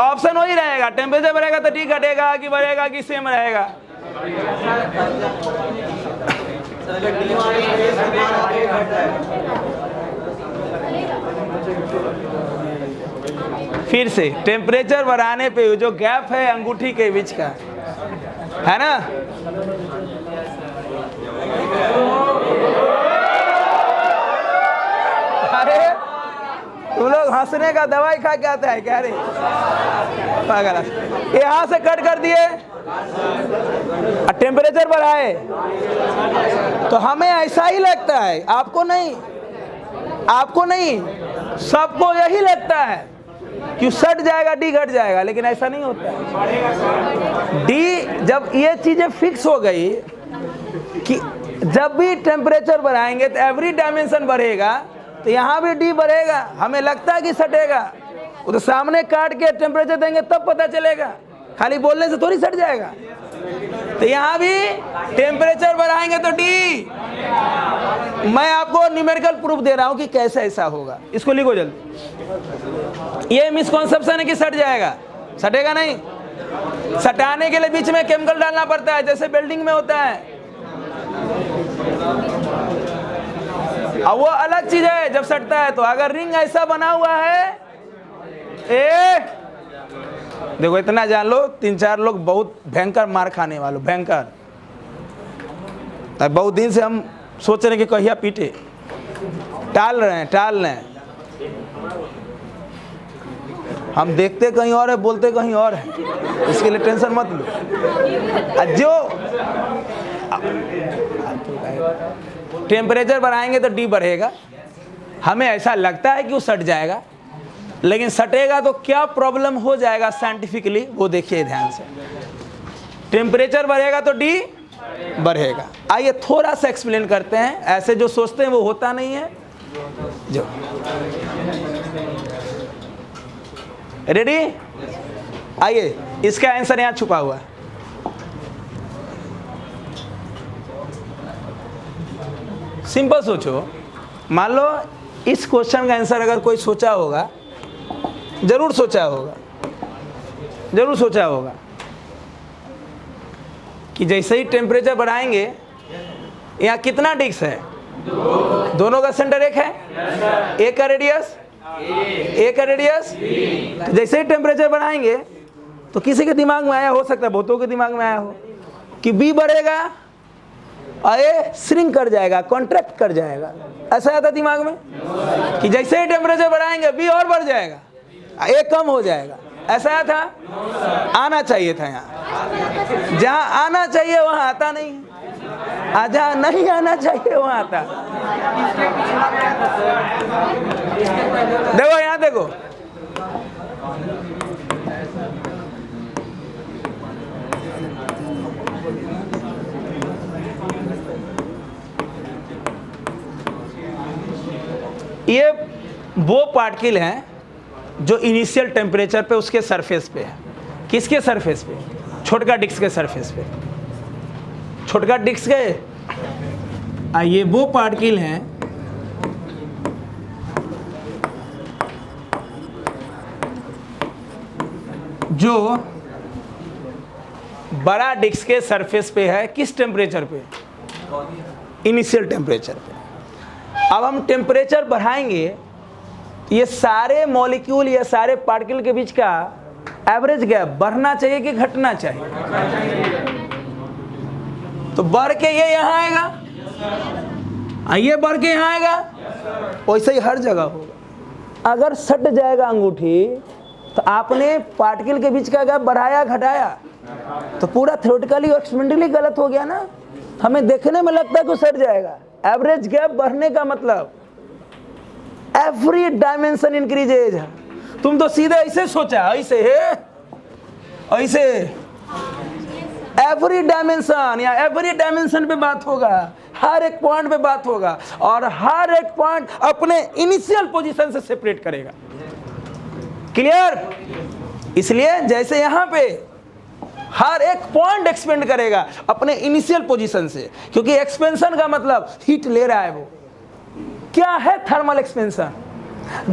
ऑप्शन हो ही रहेगा, टेम्परेचर बढ़ेगा तो डी घटेगा कि बढ़ेगा कि सेम रहेगा? फिर से टेम्परेचर बढ़ाने पे जो गैप है अंगूठी के बीच का, है ना, अरे तुम लोग हंसने का दवाई खा के आता है क्या रे पागल? यहाँ से कट कर दिए, टेम्परेचर बढ़ाए, तो हमें ऐसा ही लगता है, आपको नहीं, आपको नहीं, सबको यही लगता है कि सट जाएगा डी घट जाएगा, लेकिन ऐसा नहीं होता है। डी जब ये चीजें फिक्स हो गई कि जब भी टेम्परेचर बढ़ाएंगे तो एवरी डायमेंशन बढ़ेगा, तो यहाँ भी डी बढ़ेगा, हमें लगता है कि सटेगा, वो तो सामने काट के टेम्परेचर देंगे तब पता चलेगा, खाली बोलने से थोड़ी सट जाएगा। तो यहाँ भी टेम्परेचर बढ़ाएंगे तो डी, मैं आपको न्यूमेरिकल प्रूफ दे रहा हूँ कि कैसे ऐसा होगा, इसको लिखो जल्दी। ये मिसकॉन्सेप्शन है कि सट जाएगा, सटेगा नहीं। सटाने के लिए बीच में केमिकल डालना पड़ता है, जैसे बिल्डिंग में होता है, अब वो अलग चीज है जब सटता है। तो अगर रिंग ऐसा बना हुआ है, देखो इतना जान लो, 3-4 लोग बहुत भयंकर मार खाने वाले, भयंकर, बहुत दिन से हम सोच रहे हैं कि कहिया पीटे, टाल रहे हैं। हम देखते कहीं और है, बोलते कहीं और है, इसके लिए टेंशन मत लो। जो टेम्परेचर बढ़ाएंगे तो डी बढ़ेगा, हमें ऐसा लगता है कि वो सट जाएगा, लेकिन सटेगा तो क्या प्रॉब्लम हो जाएगा साइंटिफिकली, वो देखिए ध्यान से। टेम्परेचर बढ़ेगा तो डी बढ़ेगा। आइए थोड़ा सा एक्सप्लेन करते हैं, ऐसे जो सोचते हैं वो होता नहीं है। जो रेडी, आइए इसका आंसर यहाँ छुपा हुआ है। सिंपल सोचो, मान लो इस क्वेश्चन का आंसर अगर कोई सोचा होगा, जरूर सोचा होगा, जरूर सोचा होगा कि जैसे ही टेम्परेचर बढ़ाएंगे, यहाँ कितना डिस्क है? दोनों का सेंटर एक है, एक का रेडियस, एक का रेडियस। तो जैसे ही टेम्परेचर बढ़ाएंगे तो किसी के दिमाग में आया, हो सकता है बहुतों के दिमाग में आया हो, कि बी बढ़ेगा और ए श्रिंक कर जाएगा, कॉन्ट्रैक्ट कर जाएगा। ऐसा आता दिमाग में कि जैसे ही टेम्परेचर बढ़ाएंगे बी और बढ़ जाएगा, ए कम हो जाएगा। ऐसा था, आना चाहिए था। यहाँ जहाँ आना चाहिए वहाँ आता नहीं, जहाँ नहीं आना चाहिए वहाँ आता। देखो यहाँ देखो, ये वो पार्टिकल हैं जो इनिशियल टेम्परेचर पे उसके सरफेस पे है। किसके सरफेस पे? छोटका डिस्क के सरफेस पे। छोटका डिस्क के ये वो पार्टिकल हैं जो बड़ा डिस्क के सरफेस पे है। किस टेम्परेचर पे? इनिशियल टेम्परेचर पे। अब हम टेम्परेचर बढ़ाएंगे, ये सारे मॉलिक्यूल या सारे पार्टिकल के बीच का एवरेज गैप बढ़ना चाहिए कि घटना चाहिए? तो बढ़ के ये यहाँ आएगा, ये बढ़ के यहाँ आएगा, वैसे ही हर जगह होगा। अगर सट जाएगा अंगूठी तो आपने पार्टिकल के बीच का गैप बढ़ाया घटाया, तो पूरा थ्योरेटिकली और एक्सपेरिमेंटली गलत हो गया ना। हमें देखने में लगता है कि सट जाएगा। एवरेज गैप बढ़ने का मतलब एवरी डायमेंशन इंक्रीजेज है। तुम तो सीधे ऐसे सोचा, ऐसे ऐसे एवरी डायमेंशन या एवरी डायमेंशन पे बात होगा, हर एक पॉइंट पे बात होगा और हर एक पॉइंट अपने इनिशियल पोजीशन से सेपरेट करेगा। क्लियर? इसलिए जैसे यहाँ पे हर एक पॉइंट एक्सपेंड करेगा अपने इनिशियल पोजीशन से, क्योंकि एक्सपेंशन का मतलब हीट ले रहा है। वो क्या है? Thermal expansion.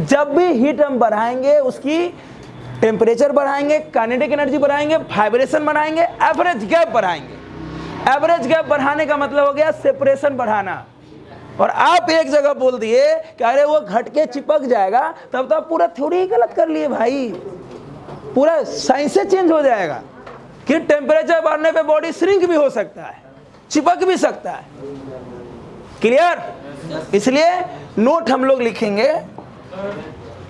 जब भी हीट हम बढ़ाएंगे, उसकी टेम्परेचर बढ़ाएंगे, काइनेटिक एनर्जी बढ़ाएंगे, वाइब्रेशन बढ़ाएंगे, एवरेज गैप बढ़ाएंगे। एवरेज गैप बढ़ाने का मतलब हो गया सेपरेशन बढ़ाना। और आप एक जगह बोल दिए कि अरे वो घट के चिपक जाएगा, तब तो आप पूरा थ्योरी ही गलत कर लिए भाई। पूरा साइंस से चेंज हो जाएगा कि टेम्परेचर बढ़ने पे बॉडी श्रिंक भी हो सकता है, चिपक भी सकता है। क्लियर? इसलिए नोट हम लोग लिखेंगे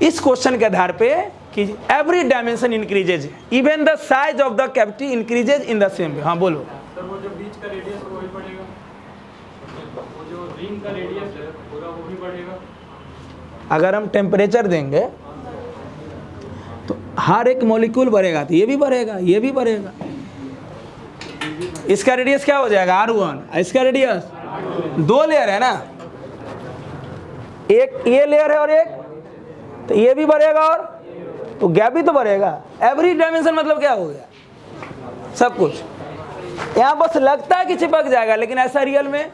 इस क्वेश्चन के आधार पे कि every dimension increases, even the size of the cavity increases in the same way. हाँ बोलो। सर वो जो बीच का रेडियस है वो भी बढ़ेगा, वो जो रिंग का रेडियस है पूरा वो भी बढ़ेगा। अगर हम टेम्परेचर देंगे तो हर एक मॉलिक्यूल बढ़ेगा, तो ये भी बढ़ेगा, ये भी बढ़ेगा। इसका रेडियस क्या हो जाएगा? R1। इसका रेडियस 2 लेयर है ना, एक ये लेयर है और एक, तो ये भी बढ़ेगा और तो गैप भी तो बढ़ेगा। एवरी डायमेंशन मतलब क्या हो गया? सब कुछ। यहाँ बस लगता है कि चिपक जाएगा, लेकिन ऐसा रियल में,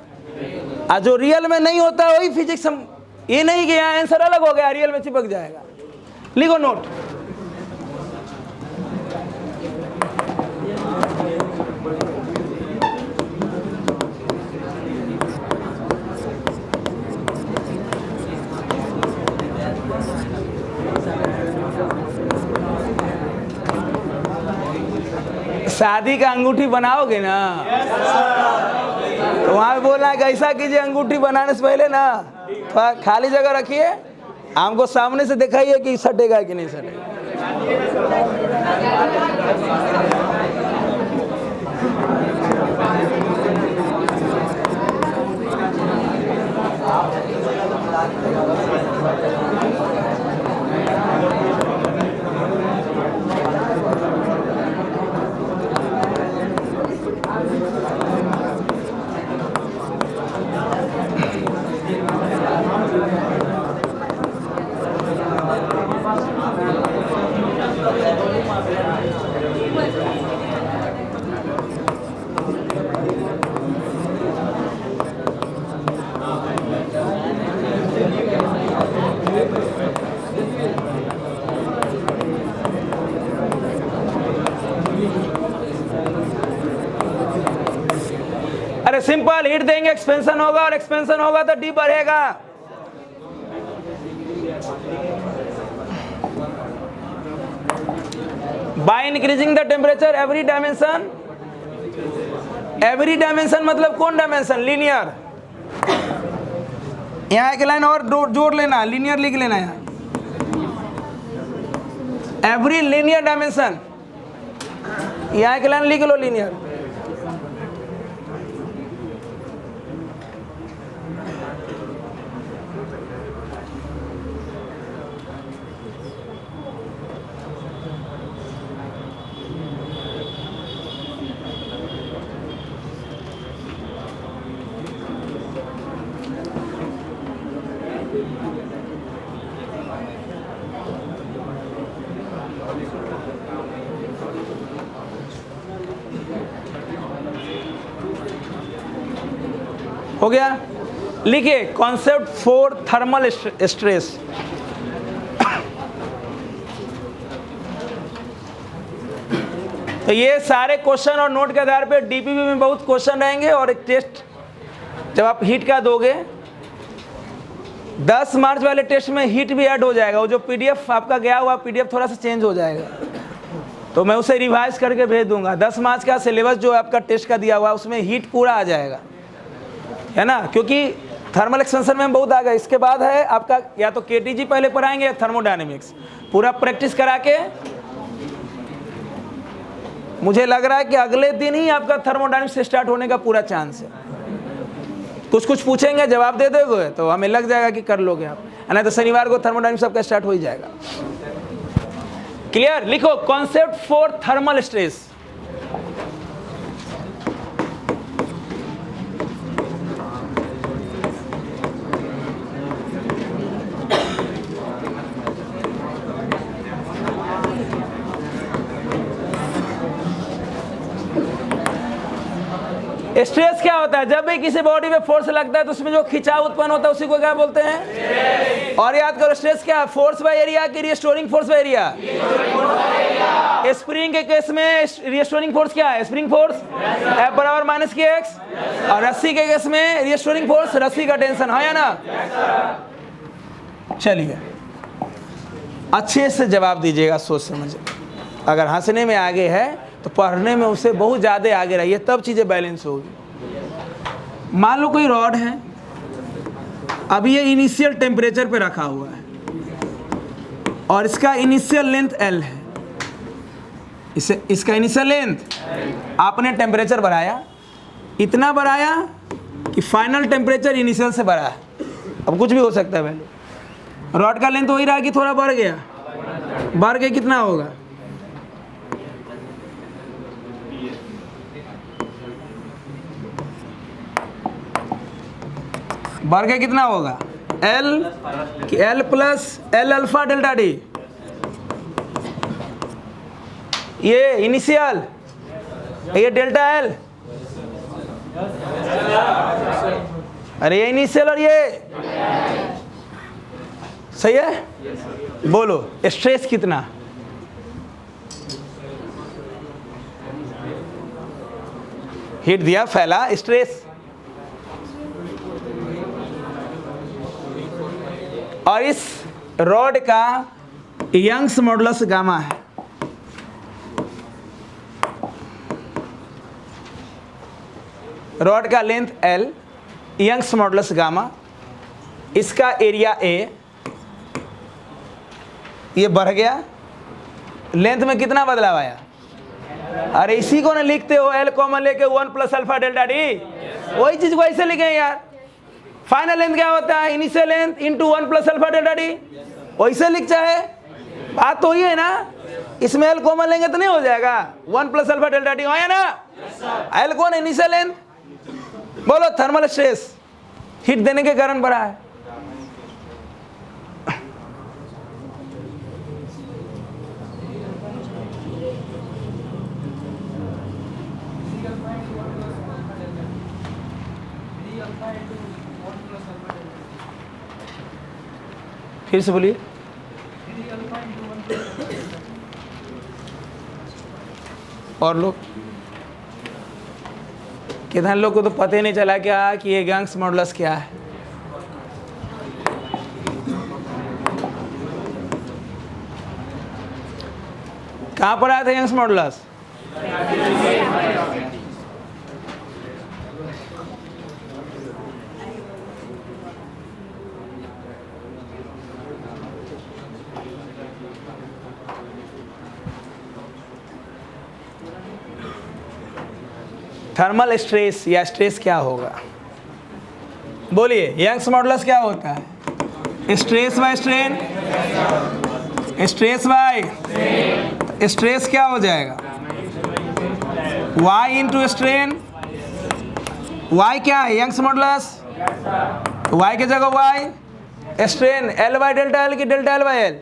जो रियल में नहीं होता वही फिजिक्स। हम ये नहीं कि यहाँ आंसर अलग हो गया, रियल में चिपक जाएगा। लिखो नोट। शादी का अंगूठी बनाओगे ना, तो वहाँ पे बोलना है कि ऐसा कीजिए, अंगूठी बनाने से पहले ना थोड़ा खाली जगह रखिए, हमको सामने से दिखाइए कि सटेगा कि नहीं सटेगा। सिंपल, हीट देंगे एक्सपेंशन होगा, और एक्सपेंशन होगा तो डी बढ़ेगा। By increasing the temperature every dimension, every dimension मतलब कौन डायमेंशन? लीनियर। यहाँ एक लाइन और जोड़ लेना, लीनियर लिख लेना यहाँ, एवरी लीनियर डायमेंशन, यहाँ एक लाइन लिख लो लीनियर। हो गया? लिखिए कॉन्सेप्ट फॉर थर्मल स्ट्रेस। तो ये सारे क्वेश्चन और नोट के आधार पे डीपीपी में बहुत क्वेश्चन रहेंगे, और एक टेस्ट जब आप हीट का दोगे 10 मार्च वाले टेस्ट में हीट भी ऐड हो जाएगा। वो जो पीडीएफ आपका गया हुआ पीडीएफ थोड़ा सा चेंज हो जाएगा, तो मैं उसे रिवाइज करके भेज दूंगा। 10 मार्च का सिलेबस जो आपका टेस्ट का दिया हुआ उसमें हीट पूरा आ जाएगा, है ना, क्योंकि थर्मल एक्सपेंशन में बहुत आ गया। इसके बाद है आपका या तो केटीजी पहले पढ़ाएंगे या थर्मोडायनेमिक्स, पूरा प्रैक्टिस करा के मुझे लग रहा है कि अगले दिन ही आपका थर्मोडायनेमिक्स स्टार्ट होने का पूरा चांस है। कुछ कुछ पूछेंगे, जवाब दे दोगे तो हमें लग जाएगा कि कर लोगे आप, नहीं तो शनिवार को थर्मोडायनेमिक्स आपका स्टार्ट हो ही जाएगा। क्लियर? लिखो concept for thermal stress. Stress क्या होता है? जब भी किसी बॉडी में फोर्स लगता है तो उसमें जो खिंचाव उत्पन्न होता है उसी को क्या बोलते हैं? और याद करो स्ट्रेस क्या है? फोर्स बाय एरिया की restoring force by area. Spring के केस में रिस्टोरिंग फोर्स क्या है? स्प्रिंग फोर्स F बराबर माइनस के एक्स, और रस्सी के केस में रिस्टोरिंग फोर्स रस्सी का टेंशन है ना। चलिए अच्छे से जवाब दीजिएगा, सोच समझ। अगर हंसने में आगे है तो पढ़ने में उससे बहुत ज़्यादा आगे रहिए, तब चीज़ें बैलेंस होगी। मान लो कोई रॉड है, अभी ये इनिशियल टेम्परेचर पे रखा हुआ है और इसका इनिशियल लेंथ L है। इसका इनिशियल लेंथ आपने टेम्परेचर बढ़ाया, इतना बढ़ाया कि फाइनल टेम्परेचर इनिशियल से बढ़ा है। अब कुछ भी हो सकता है वैल्यू। रॉड का लेंथ वही रहा कि थोड़ा बढ़ गया, बढ़ के कितना होगा? बढ़ के कितना होगा? L plus L alpha delta D, ये इनिशियल, ये डेल्टा L, अरे ये इनिशियल और ये सही है। बोलो स्ट्रेस कितना? हीट दिया, फैला, स्ट्रेस। और इस रॉड का यंग्स मॉडुलस गामा है। रॉड का length L, Young's modulus gamma, इसका एरिया A, ये बढ़ गया, लेंथ में कितना बदलाव आया? अरे इसी को ना लिखते हो L कॉमन लेके 1 प्लस अल्फा डेल्टा डी, वही चीज को ऐसे लिखे यार। फाइनल लेंथ क्या होता है? Initial length into 1 plus alpha delta D, वैसे लिख चाहे। बात तो ये है ना, इसमें L कॉमन लेंगे तो नहीं हो जाएगा? 1 प्लस अल्फा डेल्टा डी आया ना, L कौन? Initial length. बोलो थर्मल स्ट्रेस हीट देने के कारण बढ़ा है। फिर से बोलिए। और लोग कितने लोग को तो पता ही नहीं चला क्या कि ये यंग्स मॉडुलस क्या है। कहाँ पर आया था यंग्स मॉडुलस? थर्मल स्ट्रेस या स्ट्रेस क्या होगा? बोलिए, यंग्स मॉडुलस क्या होता है? Stress by strain, stress by stress क्या हो जाएगा? y into strain. y क्या है? Young's modulus. y की जगह y, strain L by delta L की delta L by L?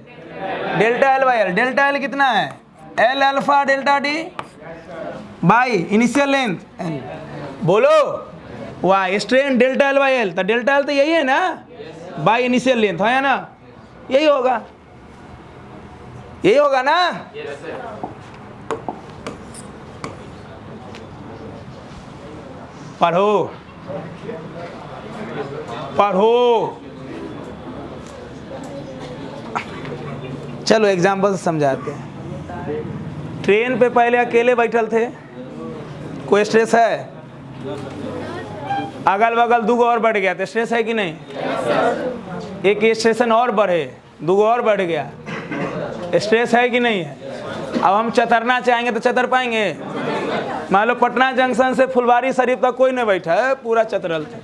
Delta L by L. Delta L कितना है? L alpha delta D by initial length L। बोलो, y strain delta L by L, तो delta L तो यही है ना, by initial length है ना, यही होगा, यही होगा ना। पढ़ो पढ़ो। चलो एग्जाम्पल से समझाते हैं। ट्रेन पे पहले अकेले बैठल थे, कोई स्ट्रेस है? अगल बगल दूगो और बढ़ गया तो स्ट्रेस है कि नहीं? एक स्टेशन और बढ़े, दूगो और बढ़ गया, स्ट्रेस है कि नहीं है? अब हम चतरना चाहेंगे तो चतर पाएंगे? मान लो पटना जंक्शन से फुलवारी शरीफ तक कोई नहीं बैठा है, पूरा चतरल था,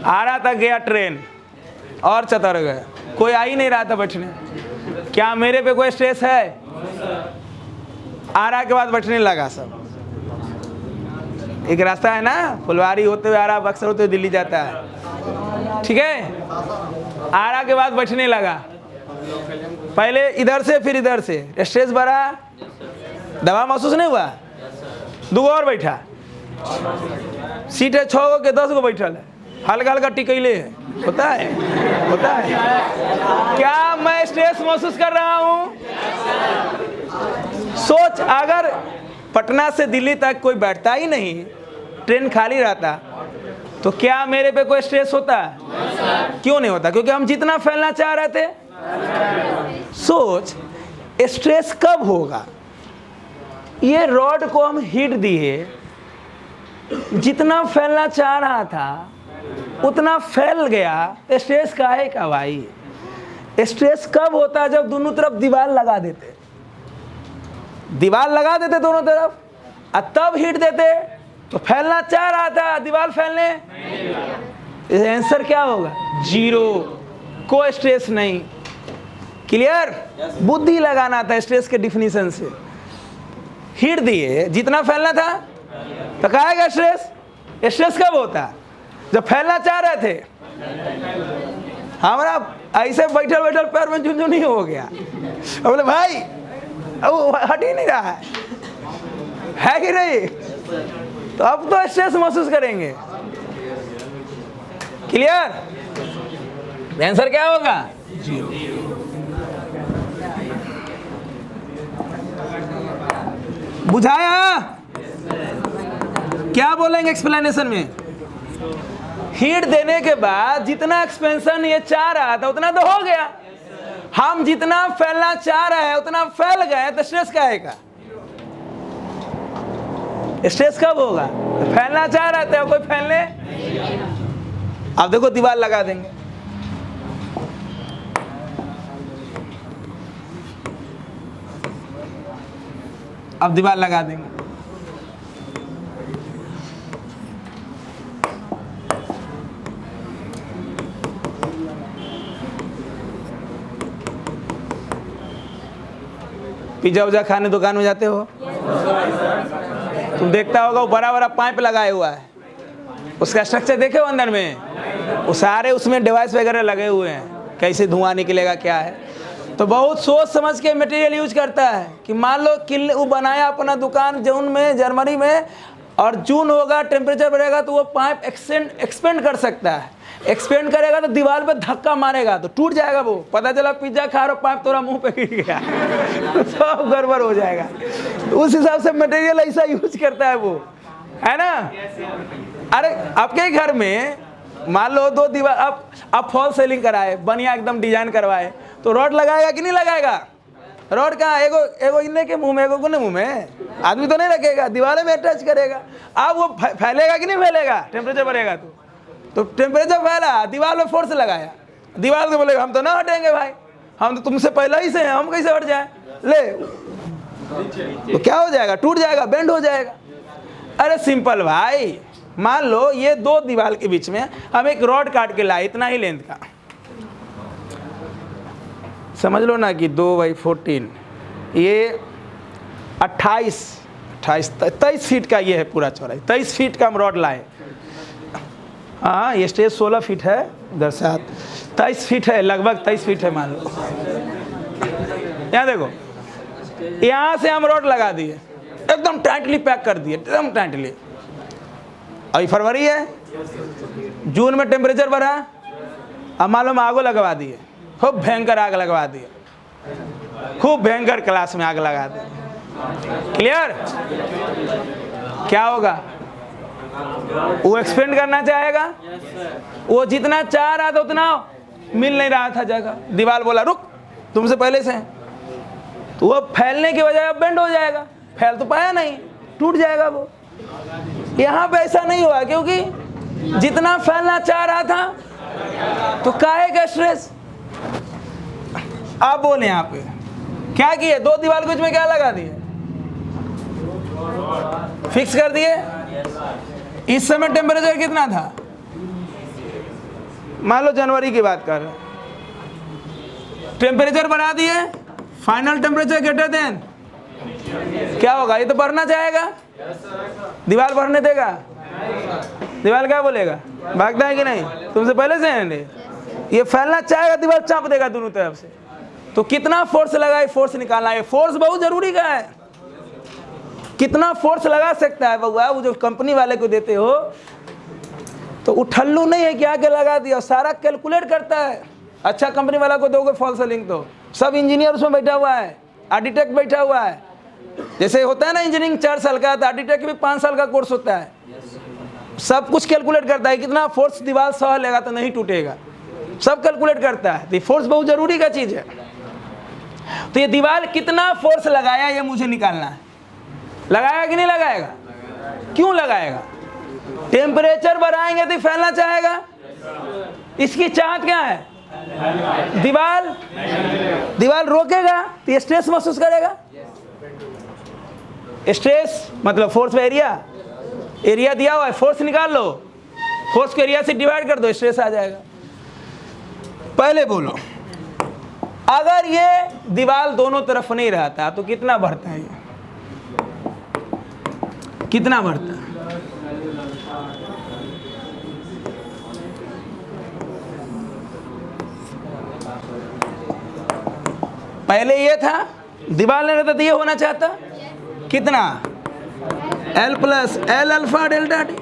आ रहा था गया ट्रेन और चतर गए, कोई आ ही नहीं रहा था बैठने। क्या मेरे पे कोई स्ट्रेस है? आरा के बाद बैठने लगा सब। एक रास्ता है ना, फुलवारी होते हुए आरा, बक्सर होते हुए दिल्ली जाता है, ठीक है? आरा के बाद बैठने लगा, पहले इधर से फिर इधर से, स्ट्रेस बढ़ा, दवा महसूस नहीं हुआ? दूगो और बैठा, सीट है 6 के 10 गो बैठल है, हल्का हल्का टिकैले है, होता है, होता है। क्या मैं स्ट्रेस महसूस कर रहा हूँ? सोच, अगर पटना से दिल्ली तक कोई बैठता ही नहीं, ट्रेन खाली रहता, तो क्या मेरे पे कोई स्ट्रेस होता? क्यों नहीं होता? क्योंकि हम जितना फैलना चाह रहे थे। सोच, स्ट्रेस कब होगा? ये रॉड को हम हीट दिए, जितना फैलना चाह रहा था उतना फैल गया, स्ट्रेस काहे का भाई? स्ट्रेस कब होता है? जब दोनों तरफ दीवार लगा देते, दीवार लगा देते दोनों तरफ, और तब हीट देते, तो फैलना चाह रहा था, दीवार फैलने, आंसर क्या होगा? 0, कोई स्ट्रेस नहीं। क्लियर? बुद्धि लगाना था स्ट्रेस के डिफिनीशन से। हीट दिए, जितना फैलना था, तो कहेगा स्ट्रेस। स्ट्रेस कब होता? जब फैलना चाह रहे थे। हमारा ऐसे बैठल बैठल पैर में झुनझुनी हो गया, बोले भाई अब हट ही नहीं रहा है कि नहीं? तो अब तो स्ट्रेस महसूस करेंगे। क्लियर? आंसर क्या होगा? 0। बुझाया? क्या बोलेंगे एक्सप्लेनेशन में? हीट देने के बाद जितना एक्सपेंशन ये चाह रहा था उतना तो हो गया, हम जितना फैलना चाह रहे हैं उतना फैल गए, तो स्ट्रेस क्या है? स्ट्रेस कब होगा? तो फैलना चाह रहे थे, कोई फैलने। अब देखो दीवार लगा देंगे, अब दीवार लगा देंगे, पिज्जा उज्जा खाने दुकान में जाते हो, तुम देखता होगा वो बड़ा बड़ा पाइप लगाया हुआ है, उसका स्ट्रक्चर देखे हो अंदर में, वो सारे उसमें डिवाइस वगैरह लगे हुए हैं, कैसे धुआं निकलेगा क्या है। तो बहुत सोच समझ के मटेरियल यूज करता है कि मान लो कि वो बनाया अपना दुकान जून में, जर्मनी में, और जून होगा टेम्परेचर बढ़ेगा तो वो पाइप एक्सपेंड कर सकता है, एक्सपेंड करेगा तो दीवार पे धक्का मारेगा तो टूट जाएगा वो। पता चला पिज्जा खा रहा पाइप तोरा मुंह पे गिर गया सब गड़बड़ हो जाएगा। उस हिसाब से मटेरियल ऐसा यूज करता है वो, है ना। अरे आपके घर में मान लो 2 दीवार, आप फॉल सीलिंग कराए, बढ़िया एकदम डिजाइन करवाए, तो रॉड लगाएगा कि नहीं लगाएगा? रॉड कहाँ, एगो इन्ने के मुंह में, एगो कोने मुंह में, आदमी तो नहीं रखेगा, दीवार में अटैच करेगा। अब वो फैलेगा कि नहीं फैलेगा? टेम्परेचर बढ़ेगा तो टेम्परेचर फैला, दीवार में फोर्स लगाया, दीवार से बोलेगा हम तो ना हटेंगे भाई, हम तो तुमसे पहले ही से हैं, हम कैसे हट जाए, ले तो क्या हो जाएगा? टूट जाएगा, बेंड हो जाएगा। अरे सिंपल भाई, मान लो ये 2 दीवार के बीच में हम एक रॉड काट के लाए, इतना ही लेंथ का, समझ लो ना कि 2/14, ये 23 फीट का ये है पूरा चौड़ाई, 23 फीट का हम रॉड लाए। हाँ, ये स्टेज 16 फीट है, इधर से 23 फीट है, लगभग 23 फीट है मान लो। यहाँ देखो, यहाँ से हम रॉड लगा दिए, एकदम टाइटली पैक कर दिए, एकदम टाइटली। अभी फरवरी है, जून में टेम्परेचर बढ़ा, अब मालूम आगो लगवा दिए, खूब भयंकर आग लगवा दिए, खूब भयंकर क्लास में आग लगा दी। क्लियर? क्या होगा? वो एक्सपेंड करना चाहेगा, वो जितना चाह रहा था उतना मिल नहीं रहा था जगह, दीवार बोला रुक तुमसे पहले से, तो वो फैलने की वजह अब बेंड हो जाएगा, फैल तो पाया नहीं, टूट जाएगा वो। यहाँ पे ऐसा नहीं हुआ, क्योंकि जितना फैलना चाह रहा था तो काहे का स्ट्रेस। आप बोले यहाँ पे क्या किए? 2 दीवार के बीच में क्या लगा दिए? फिक्स कर दिए। इस समय टेम्परेचर कितना था? मान लो जनवरी की बात कर रहे हैं, टेम्परेचर बढ़ा दिए, फाइनल टेम्परेचर ग्रेटर देन, क्या होगा? ये तो बढ़ना चाहेगा, दीवार बढ़ने देगा? दीवार क्या बोलेगा? भागता है कि नहीं, तुमसे पहले से है। ये फैलना चाहेगा, दीवार चाप देगा दोनों तरफ से। तो कितना फोर्स लगाए, फोर्स निकालना है, फोर्स बहुत जरूरी का है। कितना फोर्स लगा सकता है बउआ, वो जो कंपनी वाले को देते हो तो उठल्लू नहीं है कि आके लगा दिया, सारा कैलकुलेट करता है। अच्छा कंपनी वाला को दोगे फॉल सीलिंग तो सब इंजीनियर उसमें बैठा हुआ है, आर्किटेक्ट बैठा हुआ है। जैसे होता है ना इंजीनियरिंग 4 साल का, तो आर्किटेक्ट भी 5 साल का कोर्स होता है। सब कुछ कैलकुलेट करता है, कितना फोर्स दीवार सह लेगा तो नहीं टूटेगा, सब कैलकुलेट करता है। तो फोर्स बहुत जरूरी का चीज है। तो ये दीवार कितना फोर्स लगाया ये मुझे निकालना है। लगाएगा कि नहीं लगाएगा? क्यों लगाएगा? टेम्परेचर बढ़ाएंगे तो फैलना चाहेगा। इसकी चाहत क्या है? दीवार रोकेगा तो ये स्ट्रेस महसूस करेगा। स्ट्रेस मतलब फोर्स एरिया, एरिया दिया हुआ है, फोर्स निकाल लो, फोर्स को एरिया से डिवाइड कर दो, स्ट्रेस आ जाएगा। पहले बोलो, अगर ये दीवार दोनों तरफ नहीं रहता तो कितना बढ़ता है? ये कितना बढ़ता है? पहले ये था, दीवार नहीं रहता तो ये होना चाहता कितना? L plus L alpha delta T.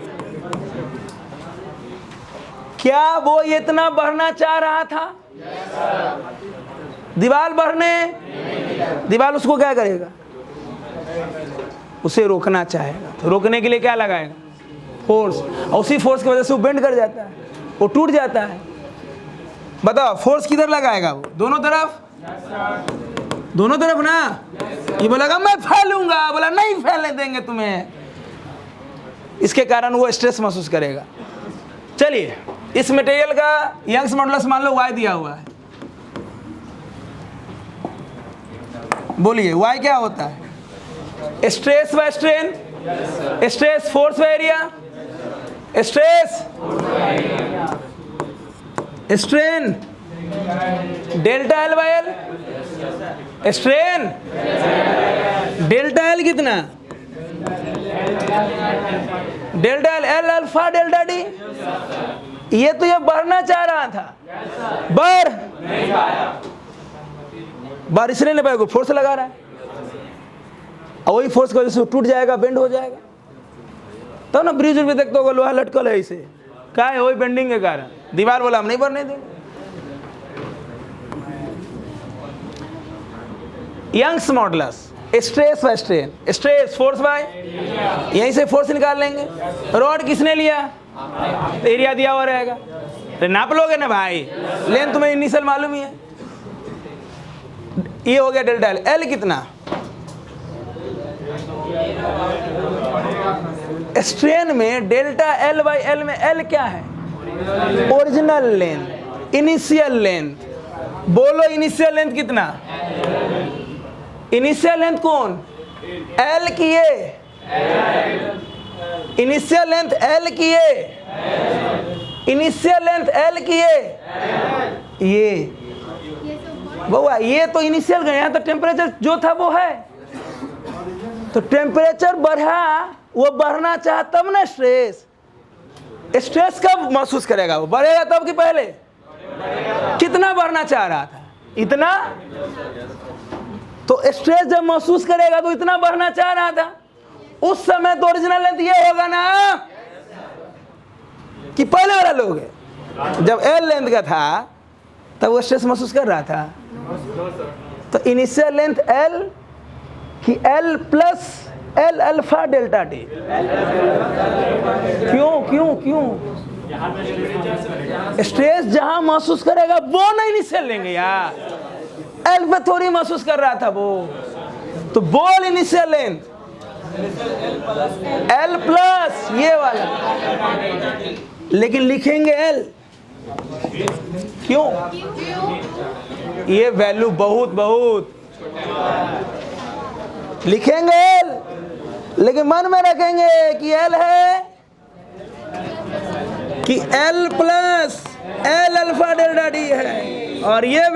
क्या वो इतना बढ़ना चाह रहा था? दीवार बढ़ने, दीवार उसको क्या करेगा? उसे रोकना चाहेगा। तो रोकने के लिए क्या लगाएगा? फोर्स। और उसी फोर्स की वजह से वो बेंड कर जाता है, वो टूट जाता है। बताओ फोर्स किधर लगाएगा? वो दोनों तरफ, दोनों तरफ ना। ये बोलेगा मैं फैलूंगा, बोला नहीं फैलने देंगे तुम्हें। इसके कारण वो स्ट्रेस महसूस करेगा। चलिए, इस मटेरियल का यंग्स मॉडुलस मान लो y दिया हुआ है। बोलिए y क्या होता है? स्ट्रेस व स्ट्रेन, स्ट्रेस फोर्स व area, stress strain delta L by L, strain delta L कितना? Delta L, L alpha delta D. ये तो ये बढ़ना चाह रहा था, बार इसलिए नहीं पाएगा, फोर्स लगा रहा है और वही फोर्स की वजह से टूट जाएगा, बेंड हो जाएगा। तो ना ब्रिज भी देखते होगा लोहा लटकल है इसे, क्या है? वही बेंडिंग के कारण। दीवार बोला हम नहीं बनने देंगे। Young's modulus, stress by strain, stress force by, यहीं से फोर्स निकाल लेंगे। रॉड किसने लिया, एरिया दिया हुआ रहेगा, तो नाप लोगे ना भाई, लेंथ तुम्हें इनिशियल मालूम ही है। ये हो गया डेल्टा एल। एल कितना, स्ट्रेन में डेल्टा एल बाई एल में एल क्या है, ओरिजिनल लेंथ, इनिशियल लेंथ। बोलो इनिशियल लेंथ कितना, इनिशियल लेंथ कौन, एल की ये, इनिशियल लेंथ एल की ये, इनिशियल लेंथ एल की ये बउआ, ये तो इनिशियल गए, यहाँ तो टेम्परेचर जो था वो है, तो टेम्परेचर बढ़ा, वो बढ़ना चाहा तब ना स्ट्रेस, स्ट्रेस कब महसूस करेगा, वो बढ़ेगा तब कि पहले, कितना बढ़ना चाह रहा था, इतना, तो स्ट्रेस जब महसूस करेगा तो इतना बढ़ना चाह रहा था, उस समय तो ओरिजिनल लेंथ ये होगा ना कि पहले वाला लोग है, जब एल लेंथ का था तब वो स्ट्रेस महसूस कर रहा था, तो इनिशियल लेंथ एल कि L plus L alpha delta T. क्यों क्यों क्यों, स्ट्रेस जहां महसूस करेगा वो नहीं इनिशियल लेंगे यार, एल पे थोड़ी महसूस कर रहा था वो, तो बोल इनिशियल लेंथ एल प्लस ये वाला, लेकिन लिखेंगे एल, क्यों, ये वैल्यू बहुत बहुत लिखेंगे एल, लेकिन मन में रखेंगे कि एल है कि L plus L alpha delta D है, और ये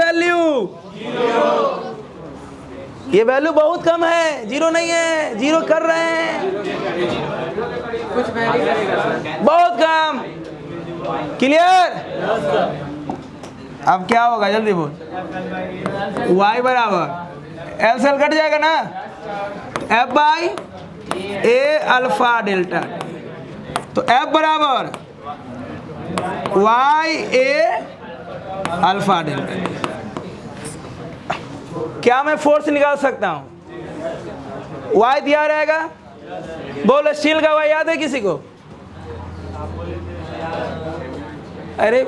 वैल्यू बहुत कम है, जीरो नहीं है, जीरो कर रहे हैं, कुछ वैरी करेगा, बहुत कम। क्लियर, अब क्या होगा जल्दी बोल, y बराबर एल से एल कट जाएगा ना, F by A alpha delta, तो एफ बराबर वाई ए अल्फा डेल्टा। क्या मैं फोर्स निकाल सकता हूं, वाई दिया रहेगा, बोलो स्टील का वाई याद है किसी को, अरे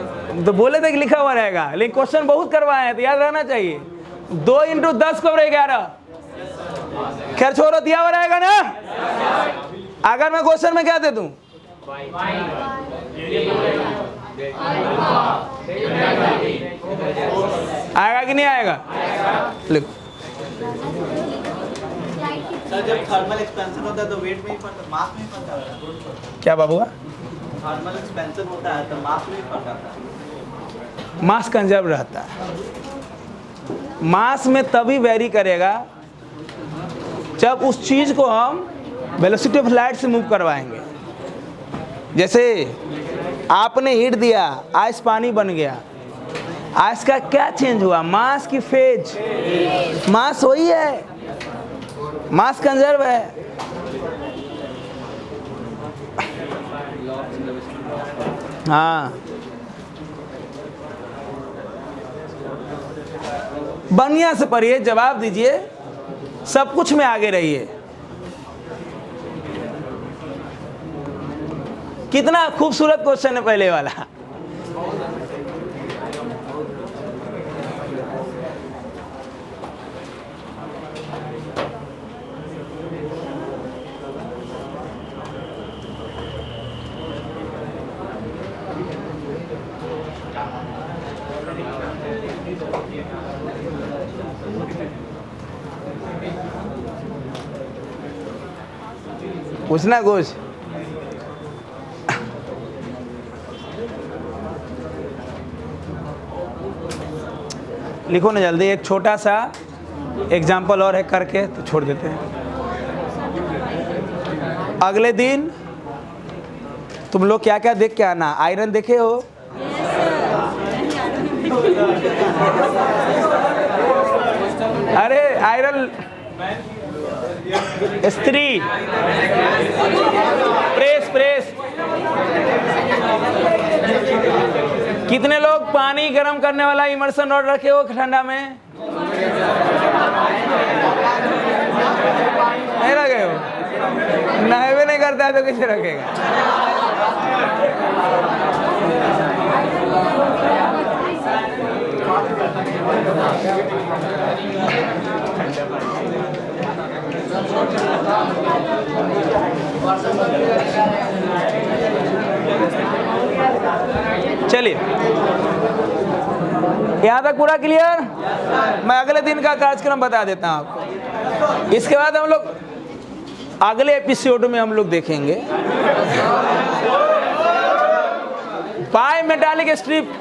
तो बोले थे कि लिखा हुआ रहेगा, लेकिन क्वेश्चन बहुत करवाए हैं तो याद रहना चाहिए, 2 इंटू 10 को 11, खैर छोड़ो, दिया हुआ रहेगा ना। अगर मैं क्वेश्चन में क्या दे दूं, आएगा कि नहीं आएगा, लिखो। सर जब थर्मल एक्सपेंशन होता है तो वेट में ही फर्क, मास में ही फर्क आता है। क्या बाबू, थर्मल एक्सपेंशन होता है तो मास में ही फर्क आता है। मास कंजर्व रहता है, मास में तभी वेरी करेगा जब उस चीज को हम वेलोसिटी ऑफ लाइट से मूव करवाएंगे। जैसे आपने हीट दिया, आइस पानी बन गया, आइस का क्या चेंज हुआ, मास की फेज, मास वही है, मास कंजर्व है। हाँ, बढ़िया से पढ़िए, जवाब दीजिए, सब कुछ में आगे रहिए। कितना खूबसूरत क्वेश्चन है पहले वाला। पूछना कुछ, लिखो ना जल्दी, एक छोटा सा एग्जाम्पल और है करके तो छोड़ देते हैं। अगले दिन तुम लोग क्या क्या देख के आना, आयरन देखे हो, अरे आयरन स्त्री, प्रेस प्रेस कितने लोग पानी गर्म करने वाला इमर्शन रॉड रखे हो ठंडा में? नहीं रखे हो? नहावे नहीं करता है तो कैसे रखेगा? चलिए, यहाँ तक पूरा क्लियर? मैं अगले दिन का कार्यक्रम बता देता हूँ आपको। इसके बाद हम लोग अगले एपिसोड में हम लोग देखेंगे बाई मेटालिक स्ट्रिप।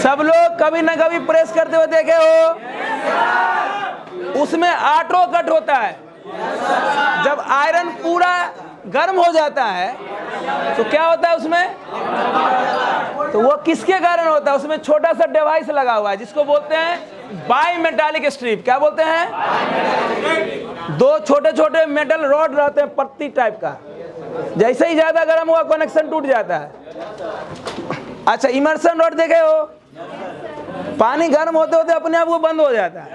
सब लोग कभी ना कभी प्रेस करते हुए देखे हो, उसमें ऑटो कट होता है। जब आयरन पूरा गर्म हो जाता है तो क्या होता है उसमें? तो वो किसके कारण होता है? उसमें छोटा सा डिवाइस लगा हुआ है जिसको बोलते हैं बाई मेटालिक स्ट्रिप। क्या बोलते हैं? दो छोटे छोटे मेटल रॉड रहते हैं पत्ती टाइप का, जैसे ही ज्यादा गर्म हुआ कनेक्शन टूट जाता है। अच्छा, इमर्शन रॉड देखे हो? पानी गर्म होते होते अपने आप वो बंद हो जाता है,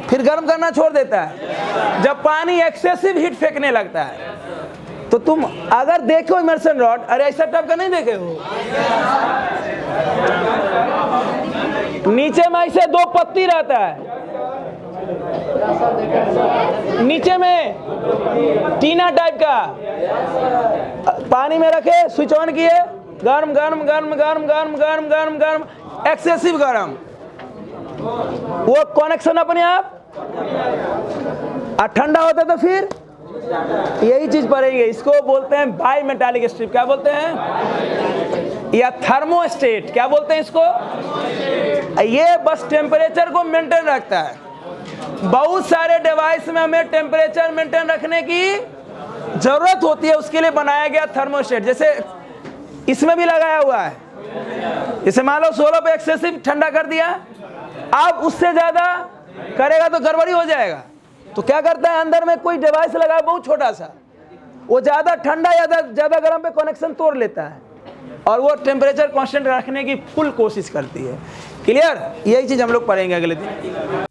फिर गर्म करना छोड़ देता है। जब पानी एक्सेसिव हीट फेंकने लगता है तो तुम अगर देखो इमर्शन रॉड, अरे ऐसा टाइप का नहीं देखे हो? नीचे में ऐसे दो पत्ती रहता है, नीचे में टीना टाइप का, पानी में रखे, स्विच ऑन किए, गर्म गर्म गर्म गर्म गर्म गर्म गर्म गर्म, एक्सेसिव गर्म, वो कनेक्शन अपने आप। और ठंडा होता तो फिर यही चीज पड़ेगी। इसको बोलते हैं बाई मेटालिक स्ट्रिप। क्या बोलते हैं? या थर्मोस्टेट। क्या बोलते हैं इसको? ये बस टेम्परेचर को मेंटेन रखता है। बहुत सारे डिवाइस में हमें टेम्परेचर मेंटेन रखने की जरूरत होती है, उसके लिए बनाया गया थर्मोस्टेट। जैसे इसमें भी लगाया हुआ है, जैसे मान लो 16 पे एक्सेसिव ठंडा कर दिया, अब उससे ज्यादा करेगा तो गड़बड़ी हो जाएगा। तो क्या करता है, अंदर में कोई डिवाइस लगा बहुत छोटा सा, वो ज्यादा ठंडा या ज्यादा गर्म पे कनेक्शन तोड़ लेता है और वो टेम्परेचर कांस्टेंट रखने की फुल कोशिश करती है। क्लियर? यही चीज हम लोग पढ़ेंगे अगले दिन।